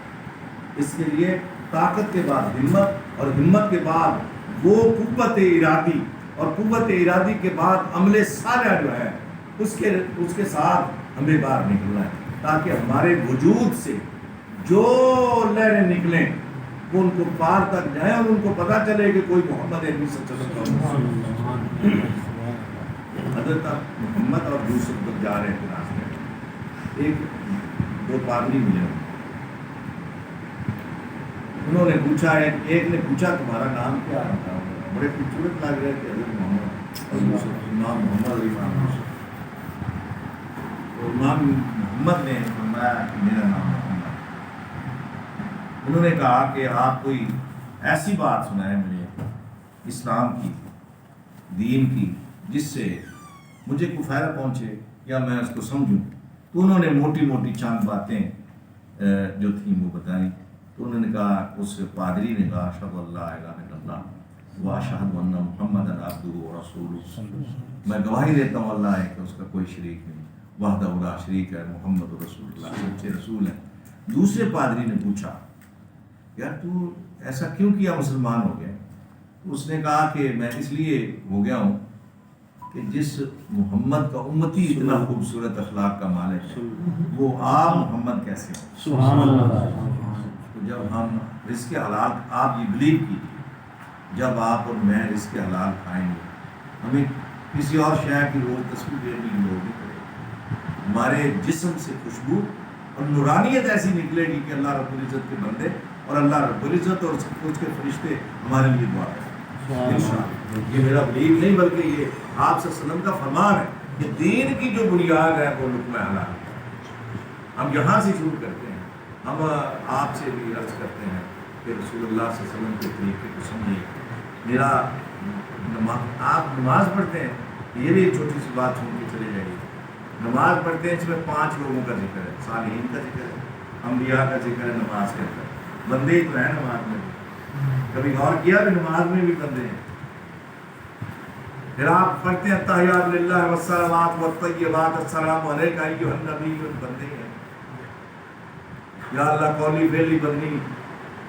اس کے لیے طاقت کے بعد ہمت، اور ہمت کے بعد وہ قوت ارادی، اور قوت ارادی کے بعد عمل صالح جو ہے اس کے ساتھ ہمیں باہر نکلنا ہے، تاکہ ہمارے وجود سے جو لہریں نکلیں وہ ان کو پار تک جائیں اور ان کو پتہ چلے کہ کوئی محمد عربی صلی اللہ علیہ وسلم حضرت محمد اور یوسف تک جا رہے تھے راستے میں، ایک دو پادری ملے، انہوں نے پوچھا، ایک نے پوچھا تمہارا نام کیا ہے؟ بڑے خوبصورت لگ رہے تھے حضرت محمد اور یوسف، نام محمد اور امام یوسف۔ امام محمد نے فرمایا کہ میرا نام محمد۔ انہوں نے کہا کہ آپ کوئی ایسی بات سنائیں مجھے اسلام کی، دین کی، جس سے مجھے کوئی فائدہ پہنچے یا میں اس کو سمجھوں۔ تو انہوں نے موٹی موٹی چند باتیں جو تھیں وہ بتائیں۔ تو انہوں نے کہا، اس پادری نے کہا، اشہد ان لا الہ الا اللہ واشہد ان محمدا عبدہ ورسولہ، میں گواہی دیتا ہوں اللہ ہے کہ اس کا کوئی شریک نہیں، وحدہ لا شریک ہے، محمد رسول اللہ سچے رسول ہیں۔ دوسرے پادری نے پوچھا، یار تو ایسا کیوں کیا، مسلمان ہو گیا؟ اس نے کہا کہ میں اس لیے ہو گیا ہوں کہ جس محمد کا امتی اتنا خوبصورت اخلاق کا مالک ہے وہ آپ محمد کیسے ہو؟ سبحان اللہ۔ تو جب ہم رزق حلال، آپ یہ بلیو کیجیے، جب آپ اور میں رزق حلال کھائیں گے ہمیں کسی اور شے کی روز تصویر دینے کی لوڑ نہیں پڑے گی، ہمارے جسم سے خوشبو اور نورانیت ایسی نکلے گی کہ اللہ رب العزت کے بندے اور اللہ رب العزت اور اس کے فرشتے ہمارے لیے دعا کریں انشاءاللہ۔ یہ میرا بلیو نہیں بلکہ یہ آپ صلی اللہ علیہ وسلم کا فرمان ہے کہ دین کی جو بنیاد ہے وہ لقمہ حلال ہے۔ ہم یہاں سے شروع کرتے ہیں، ہم آپ سے بھی عرض کرتے ہیں کہ رسول اللہ صلی اللہ علیہ وسلم کے طریقے کو سمجھیے۔ میرا آپ نماز پڑھتے ہیں، یہ بھی ایک چھوٹی سی بات سن کے چلے جائیے۔ نماز پڑھتے ہیں، اس میں 5 لوگوں کا ذکر ہے، صالحین کا ذکر ہے، انبیاء کا ذکر ہے، نماز کے اندر بندے ہی تو ہیں نماز میں، کبھی غور کیا بھی نماز میں بھی بندے ہیں۔ پھر آپ پڑھتے ہیں تحیات للہ والصلوات والطیبات السلام علیک ایھا النبی، بندے ہیں۔ یا اللہ قولی فعلی بدنی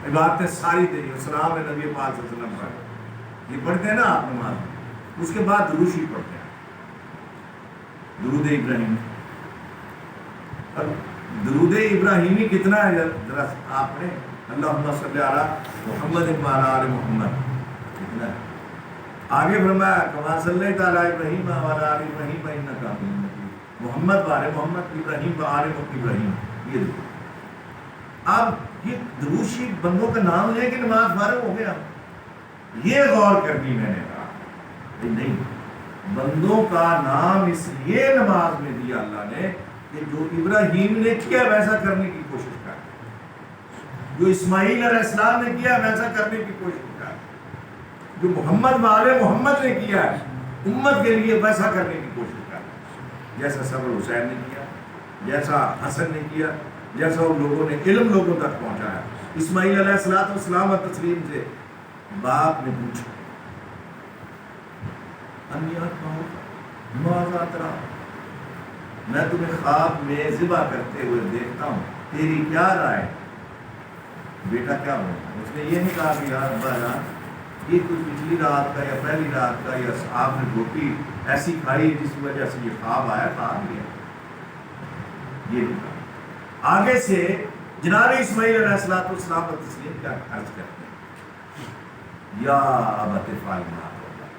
عبادتیں ساری تیری، السلام نبی پاک صلی اللہ علیہ وسلم پر، یہ پڑھتے ہیں نا آپ نماز میں۔ اس کے بعد درود شریف پڑھتے ہیں، درود ابراہیم۔ اب درود ابراہیمی کتنا ہے ذرا آپ نے، اللہم صلی علی محمد وعلی آل محمد، کتنا ہے؟ آگے فرمایا کما صلیت علی ابراہیم وعلی آل ابراہیم انک حمید مجید، محمد وعلی محمد، ابراہیم وعلی ابراہیم۔ یہ دیکھو، اب یہ درود شریف بندوں کا نام لے کے نماز فارغ ہو گیا، یہ غور کرنی میں نے کہا نہیں، بندوں کا نام اس لیے نماز میں دیا اللہ نے کہ جو ابراہیم نے کیا ویسا کرنے کی کوشش کر، جو اسماعیل علیہ السلام نے کیا ویسا کرنے کی کوشش کر، جو محمد وعلی محمد نے کیا ہے امت کے لیے ویسا کرنے کی کوشش کر، جیسا صبر حسین نے کیا، جیسا حسن نے کیا، جیسا ان لوگوں نے علم لوگوں تک پہنچایا۔ اسماعیل علیہ السلام اور تسلیم سے باپ نے پوچھا، میں تمہیں خواب میں ذبح کرتے ہوئے دیکھتا ہوں، تیری کیا رائے؟ بیٹا کیا ہو؟ اس نے یہ نہیں کہا کہ یار ابا جان یہ کوئی پچھلی رات کا یا پہلی رات کا یا آپ نے روٹی ایسی کھائی جس وجہ سے یہ خواب آیا، خواب لیا، یہ نہیں کہا۔ آگے سے جناب اسماعیل علیہ السلام اور تسلیم کیا عرض کرتے ہیں، یا ابت افعل ما تؤمر،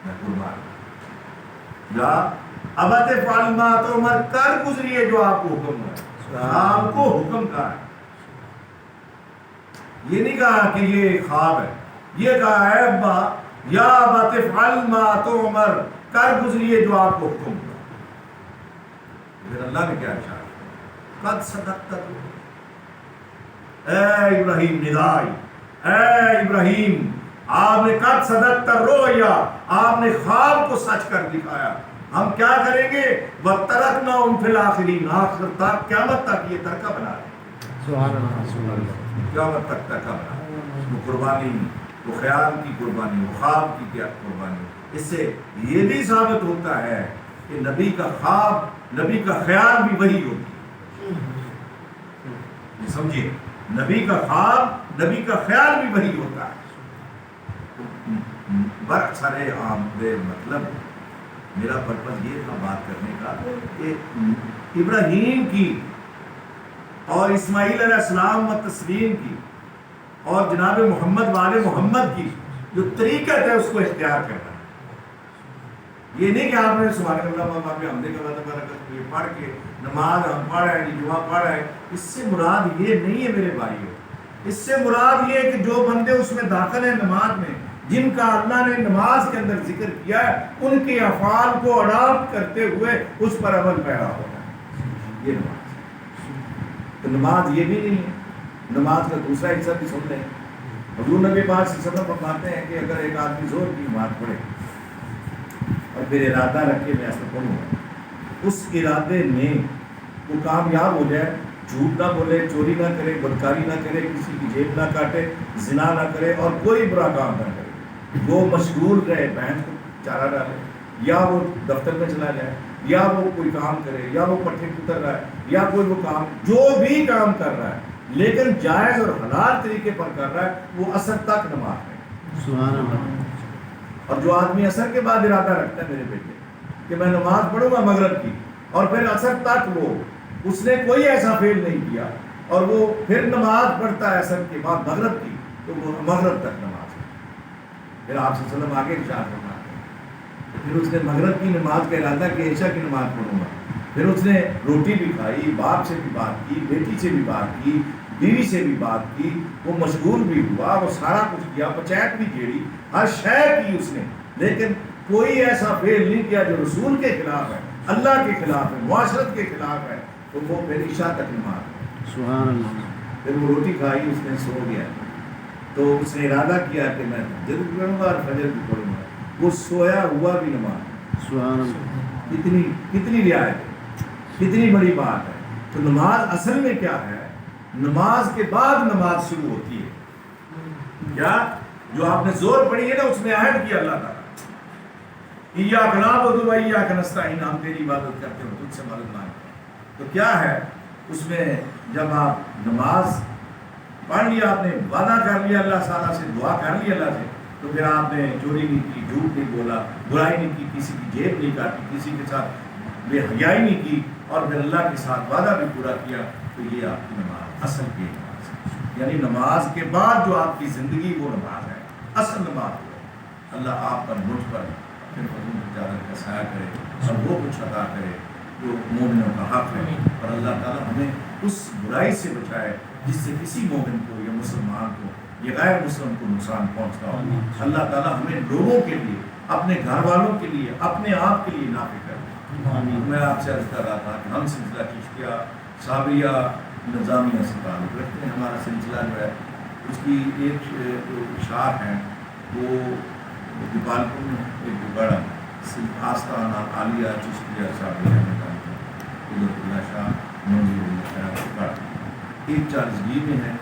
میں قربان، یا ابت افعل ما تؤمر، کر گزریے جو آپ کو حکم ہے۔ خواب کو حکم کہا ہے، یہ نہیں کہا کہ یہ خواب ہے، یہ کہا ہے ابا یا ابت افعل ما تؤمر، کر گزریے جو آپ کو حکم ہوا۔ پھر اللہ نے کیا ارشاد، قد صدقت، اے ابراہیم ندائی، اے ابراہیم آپ نے قد صدقت الرؤیا، آپ نے خواب کو سچ کر دکھایا۔ ہم کیا کریں گے، وَتَرَكْنَاهُمْ فِي الْآخِرِينَ، آخر تک قیامت تک یہ ترکہ بنا دیں گے،
سبحان اللہ،
قیامت تک ترکہ بنا دیں گے۔ وہ قربانی، وہ خیال کی قربانی، وہ خواب کی کیا قربانی۔ اس سے یہ بھی ثابت ہوتا ہے کہ نبی کا خواب، نبی کا خیال بھی وہی ہوتی ہے، یہ سمجھیے، نبی کا خواب، نبی کا خیال بھی وہی ہوتا ہے۔ برسر عام بے مطلب میرا پرپس یہ تھا بات کرنے کا کہ ابراہیم کی اور اسماعیل علیہ السلام و تسلیم کی اور جناب محمد والے محمد کی جو طریقت ہے اس کو اختیار کرنا ہے۔ یہ نہیں کہ آپ نے سبحان اللہ وہاں پہ حمدے کا برکت یہ پڑھ کے نماز ہم پڑھ رہے ہیں، جمعہ پڑھ رہے ہیں، اس سے مراد یہ نہیں ہے میرے بھائیو، اس سے مراد یہ ہے کہ جو بندے اس میں داخل ہیں نماز میں، جن کا اللہ نے نماز کے اندر ذکر کیا ہے، ان کے افعال کو اڈاپٹ کرتے ہوئے اس پر عمل پیرا ہونا ہے، یہ نماز ہے۔ تو نماز یہ بھی نہیں ہے، نماز کا دوسرا حصہ بھی سن لیں۔ حضور نبی پاک صلی اللہ علیہ وسلم فرماتے ہیں کہ اگر ایک آدمی زور کی نماز پڑھے اور پھر ارادہ رکھے میں ایسا پڑھوں گا، اس ارادے میں وہ کامیاب ہو جائے، جھوٹ نہ بولے، چوری نہ کرے، بدکاری نہ کرے، کسی کی جیب نہ کاٹے، زنا نہ کرے اور کوئی برا کام نہ کرے، وہ مشغول رہے، بہن کو چارہ ڈالے، یا وہ دفتر میں چلا جائے، یا وہ کوئی کام کرے، یا وہ پٹھے اتر رہا ہے، یا کوئی وہ کام جو بھی کام کر رہا ہے لیکن جائز اور حلال طریقے پر کر رہا ہے، وہ عصر تک نماز ہے۔
سبحان اللہ۔
اور جو آدمی عصر کے بعد ارادہ رکھتا ہے میرے بیٹے کہ میں نماز پڑھوں گا مغرب کی، اور پھر عصر تک وہ اس نے کوئی ایسا فعل نہیں کیا اور وہ پھر نماز پڑھتا ہے عصر کے بعد مغرب کی، تو وہ مغرب تک نماز ہے۔ پھر آپ صلی اللہ علیہ وسلم آگے ارشاد فرماتے ہیں، پھر اس نے مغرب کی نماز کا ارادہ کہ عشاء کی نماز پڑھوں گا، پھر اس نے روٹی بھی کھائی، باپ سے بھی بات کی، بیٹی سے بھی بات کی، بیوی سے بھی بات کی، وہ مشغول بھی ہوا، وہ سارا کچھ کیا، پنچایت بھی جیڑی، ہر شے کی اس نے، لیکن کوئی ایسا فعل نہیں کیا جو رسول کے خلاف ہے، اللہ کے خلاف ہے، معاشرت کے خلاف ہے، تو وہ پھر عشاء تک نماز ہے۔
سبحان اللہ۔
پھر وہ روٹی کھائی، اس نے سو گیا، تو اس نے ارادہ کیا کہ میں فجر بھی پڑھوں گا اور فجر بھی پڑھوں گا، وہ سویا ہوا بھی نماز۔
سبحان اللہ۔
کتنی رعایت ہے، کتنی بڑی بات ہے۔ تو نماز اصل میں کیا ہے، نماز کے بعد نماز شروع ہوتی ہے، کیا جو آپ نے زور پڑھی ہے نا، اس میں عہد کیا اللہ تعالیٰ، ایاک نعبد و ایاک نستعین، ہم تیری عبادت کرتے ہیں، تجھ سے مدد مانگتے ہیں۔ تو کیا ہے اس میں، جب آپ نماز پڑھ لیا، آپ نے وعدہ کر لیا اللہ تعالیٰ سے، دعا کر لی اللہ سے، تو پھر آپ نے چوری نہیں کی، جھوٹ نہیں بولا، برائی نہیں کی، کسی کی جیب نہیں کاٹی، کسی کے ساتھ بے حیائی نہیں کی، اور پھر اللہ کے ساتھ وعدہ بھی پورا کیا، تو یہ آپ کی نماز، اصل کی نماز ہے۔ یعنی نماز کے بعد جو آپ کی زندگی وہ نماز ہے، اصل نماز ہے۔ اللہ آپ پر، مجھ پر اپنے فضل چادر کا سایہ کرے اور وہ کچھ عطا کرے جو مومنوں کا حق ہے، اور اللہ تعالیٰ ہمیں اس برائی سے بچائے جس سے کسی مومن کو یا مسلمان کو یا غیر مسلم کو نقصان پہنچتا ہو۔ اللہ تعالیٰ ہمیں لوگوں کے لیے، اپنے گھر والوں کے لیے، اپنے آپ کے لیے نافع کرے۔ میں آپ سے عرض کر رہا تھا کہ ہم سلسلہ چشتیہ صابریہ نظامیہ سے تعلق رکھتے ہیں۔ ہمارا سلسلہ جو ہے اس کی ایک جو اشعار ہیں وہ دیپالپور میں ایک بڑا آستانہ عالیہ چشتیہ صابریہ میں تعلق ہے، اللہ شاہ منظور اللہ شاہ بڑا 140 میں ہے،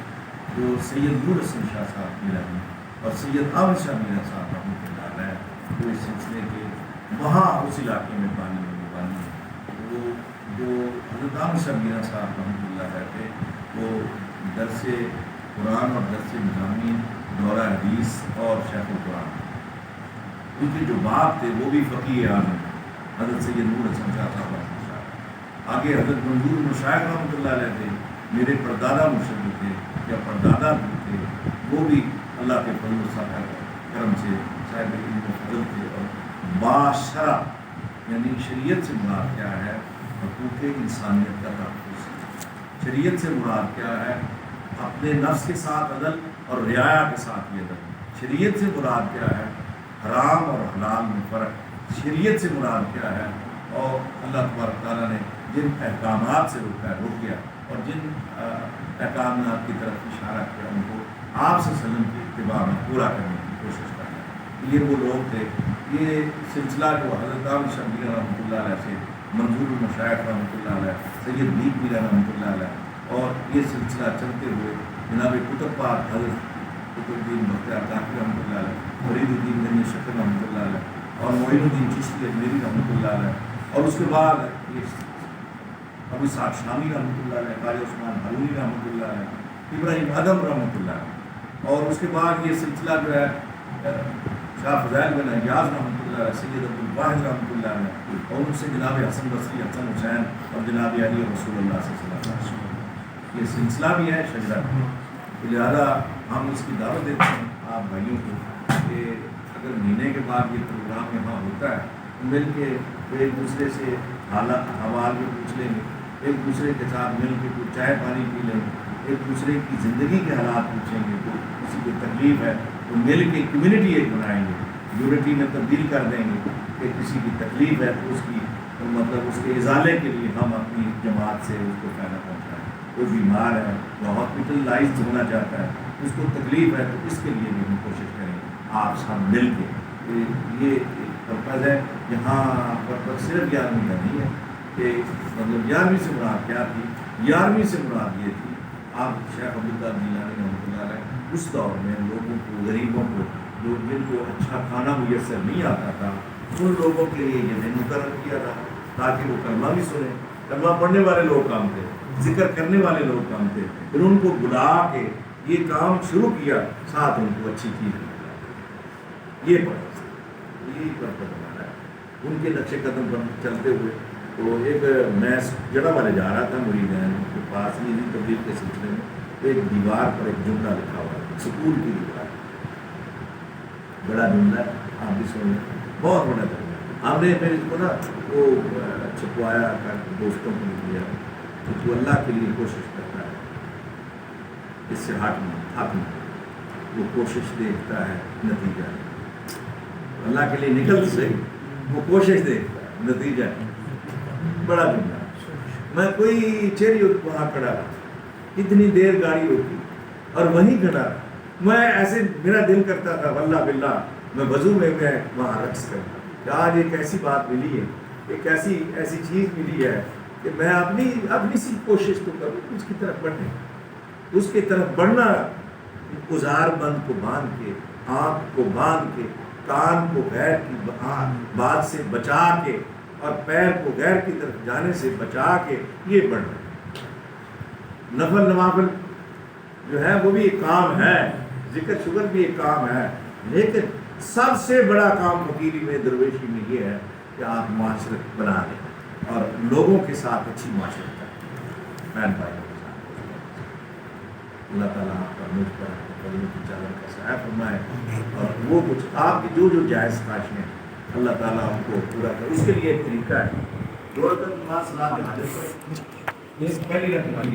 جو سید نور حسن شاہ صاحب میرا ہیں اور سید عامر شاہ میرا صاحب رحمۃ اللہ علیہ، وہ اس سلسلے کے وہاں اس علاقے میں بانی ہے۔ وہ جو حضرت عامر شاہ میرا صاحب رحمۃ اللہ علیہ تھے، وہ درس قرآن اور درس نظامی، دورہ حدیث اور شیخ القرآن، ان کے جو باپ تھے وہ بھی فقیہ اعظم حضرت سید نور حسن شاہ صاحب رحمۃ اللہ علیہ۔ آگے حضرت منظور مشائخ رحمۃ اللہ علیہ تھے، میرے پردادا مرشد تھے یا پردادا بھی تھے، وہ بھی اللہ کے فضل و کرم سے صاحب علم و فضل تھے، اور باشرہ یعنی شریعت سے مراد کیا ہے، حقوق انسانیت کا تحفظ، شریعت سے مراد کیا ہے؟ اپنے نفس کے ساتھ عدل اور رعایا کے ساتھ یہ عدل. شریعت سے مراد کیا ہے؟ حرام اور حلال میں فرق. شریعت سے مراد کیا ہے؟ اور اللہ تبارک تعالیٰ نے جن احکامات سے روکیا اور جن احکامات کی طرف اشارہ کیا ان کو آپ سے وسلم کی اتباع میں پورا کرنے کی کوشش کرنا. یہ وہ لوگ تھے. یہ سلسلہ جو حضرت عامر شبیر رحمۃ اللہ علیہ سے منظور المشائخ رحمۃ اللہ علیہ, سید دیپ میر رحمۃ اللہ علیہ, اور یہ سلسلہ چلتے ہوئے جناب کتب پاک حضرت قطب الدین بختیار کاکڑی رحمۃ اللہ علیہ, فرید الدین گنج شکر رحمۃ اللہ علیہ, اور معین الدین چشتی اجمیری رحمۃ اللہ علیہ, اور اس کے بعد یہ ابو اسحاق شامی رحمۃ اللہ علیہ, قاری عثمان ہارونی رحمۃ اللہ علیہ, ابراہیم ادم رحمۃ اللہ علیہ, اور اس کے بعد یہ سلسلہ جو ہے شاہ فضائل بن ایاز رحمۃ اللہ علیہ, سید عبد الواحد رحمۃ اللہ علیہ, اور ان سے جناب حسن بصری, حسن حسین, اور جناب علی رسول اللہ صلی اللہ علیہ وسلم. یہ سلسلہ بھی ہے شجرہ. لہٰذا ہم اس کی دعوت دیتے ہیں آپ بھائیوں کو کہ اگر مہینے کے بعد یہ پروگرام یہاں ہوتا ہے تو مل کے ایک دوسرے سے حالات حوال بھی پوچھ لیں گے, ایک دوسرے کے ساتھ مل کے کوئی چائے پانی پی لیں گے, ایک دوسرے کی زندگی کے حالات پوچھیں گے, کوئی کسی کو تکلیف ہے تو مل کے کمیونٹی ایک بنائیں گے, یونٹی میں تبدیل کر دیں گے کہ کسی کی تکلیف ہے تو اس کی مطلب اس کے ازالے کے لیے ہم اپنی جماعت سے اس کو فائدہ پہنچائیں. کوئی بیمار ہے وہ ہاسپٹلائز ہونا چاہتا ہے, اس کو تکلیف ہے تو اس کے لیے بھی ہم کوشش کریں آپ سب مل کے. یہ ایک پرپز ہے. یہاں پرپز صرف 11ویں کا نہیں ہے کہ مطلب 11ویں سے مراد کیا تھی. 11ویں سے مراد یہ تھی آپ شیخ عبدالقادر جیلانی رحمۃ اللہ علیہ اس دور میں لوگوں کو, غریبوں کو, جو جن کو اچھا کھانا میسر نہیں آتا تھا, ان لوگوں کے لیے یہ دن مقرر کیا تھا تاکہ وہ کلمہ بھی سنیں. کلمہ پڑھنے والے لوگ کام تھے, ذکر کرنے والے لوگ کام تھے, پھر ان کو بلا کے یہ کام شروع کیا, ساتھ ان کو اچھی چیز ملا. یہ پرپز ہمارا ہے. ان کے نقش قدم پر چلتے ہوئے تو ایک میں جڑا والے جا رہا تھا مریدین کے پاس یہ تبدیل کے سلسلے میں, ایک دیوار پر ایک جملہ لکھا ہوا ہے, سکول کی دیوار, بڑا جملہ ہے, آپ بھی سن لیں, بہت بڑا جملہ. ہم نے پھر اس کو نا وہ چھپوایا کر دوستوں کو دیا کہ تو اللہ کے لیے کوشش کرتا ہے, اس سے ہاتھ میں وہ کوشش دیکھتا ہے نتیجہ, اللہ کے لیے نکل سے وہ کوشش دیکھتا ہے نتیجہ. بڑا جملہ. میں کوئی چیری وہاں کھڑا رہا, اتنی دیر گاڑی ہوتی اور وہیں کھڑا, میں ایسے میرا دل کرتا تھا واللہ باللہ میں وضو میں وہاں رقص کرتا کہ آج ایک ایسی بات ملی ہے, ایک ایسی چیز ملی ہے کہ میں اپنی سی کوشش تو کروں اس کی طرف بڑھنے, اس کی طرف بڑھنا. گزار بند کو باندھ کے, آنکھ کو باندھ کے, کان کو غیر کی بات سے بچا کے, اور پیر کو غیر کی طرف جانے سے بچا کے یہ بڑھنا. نفل نوافل جو ہے وہ بھی ایک کام ہے, ذکر شکر بھی ایک کام ہے, لیکن سب سے بڑا کام فقیری میں, درویشی میں یہ ہے کہ آپ معاشرت بنا لیں اور لوگوں کے ساتھ اچھی معاشرت کریں, بہن بھائیوں کے ساتھ. اللہ تعالیٰ آپ کا مجھ پر قدموں کی چادر کا سایہ فرمائے, اور وہ کچھ آپ کی جو جائز خواہشیں اللہ تعالیٰ ان کو پورا کرے. اس کے لیے ایک طریقہ ہے, 2 رکعت نماز صلاۃ الفجر, یہ پہلی رکعت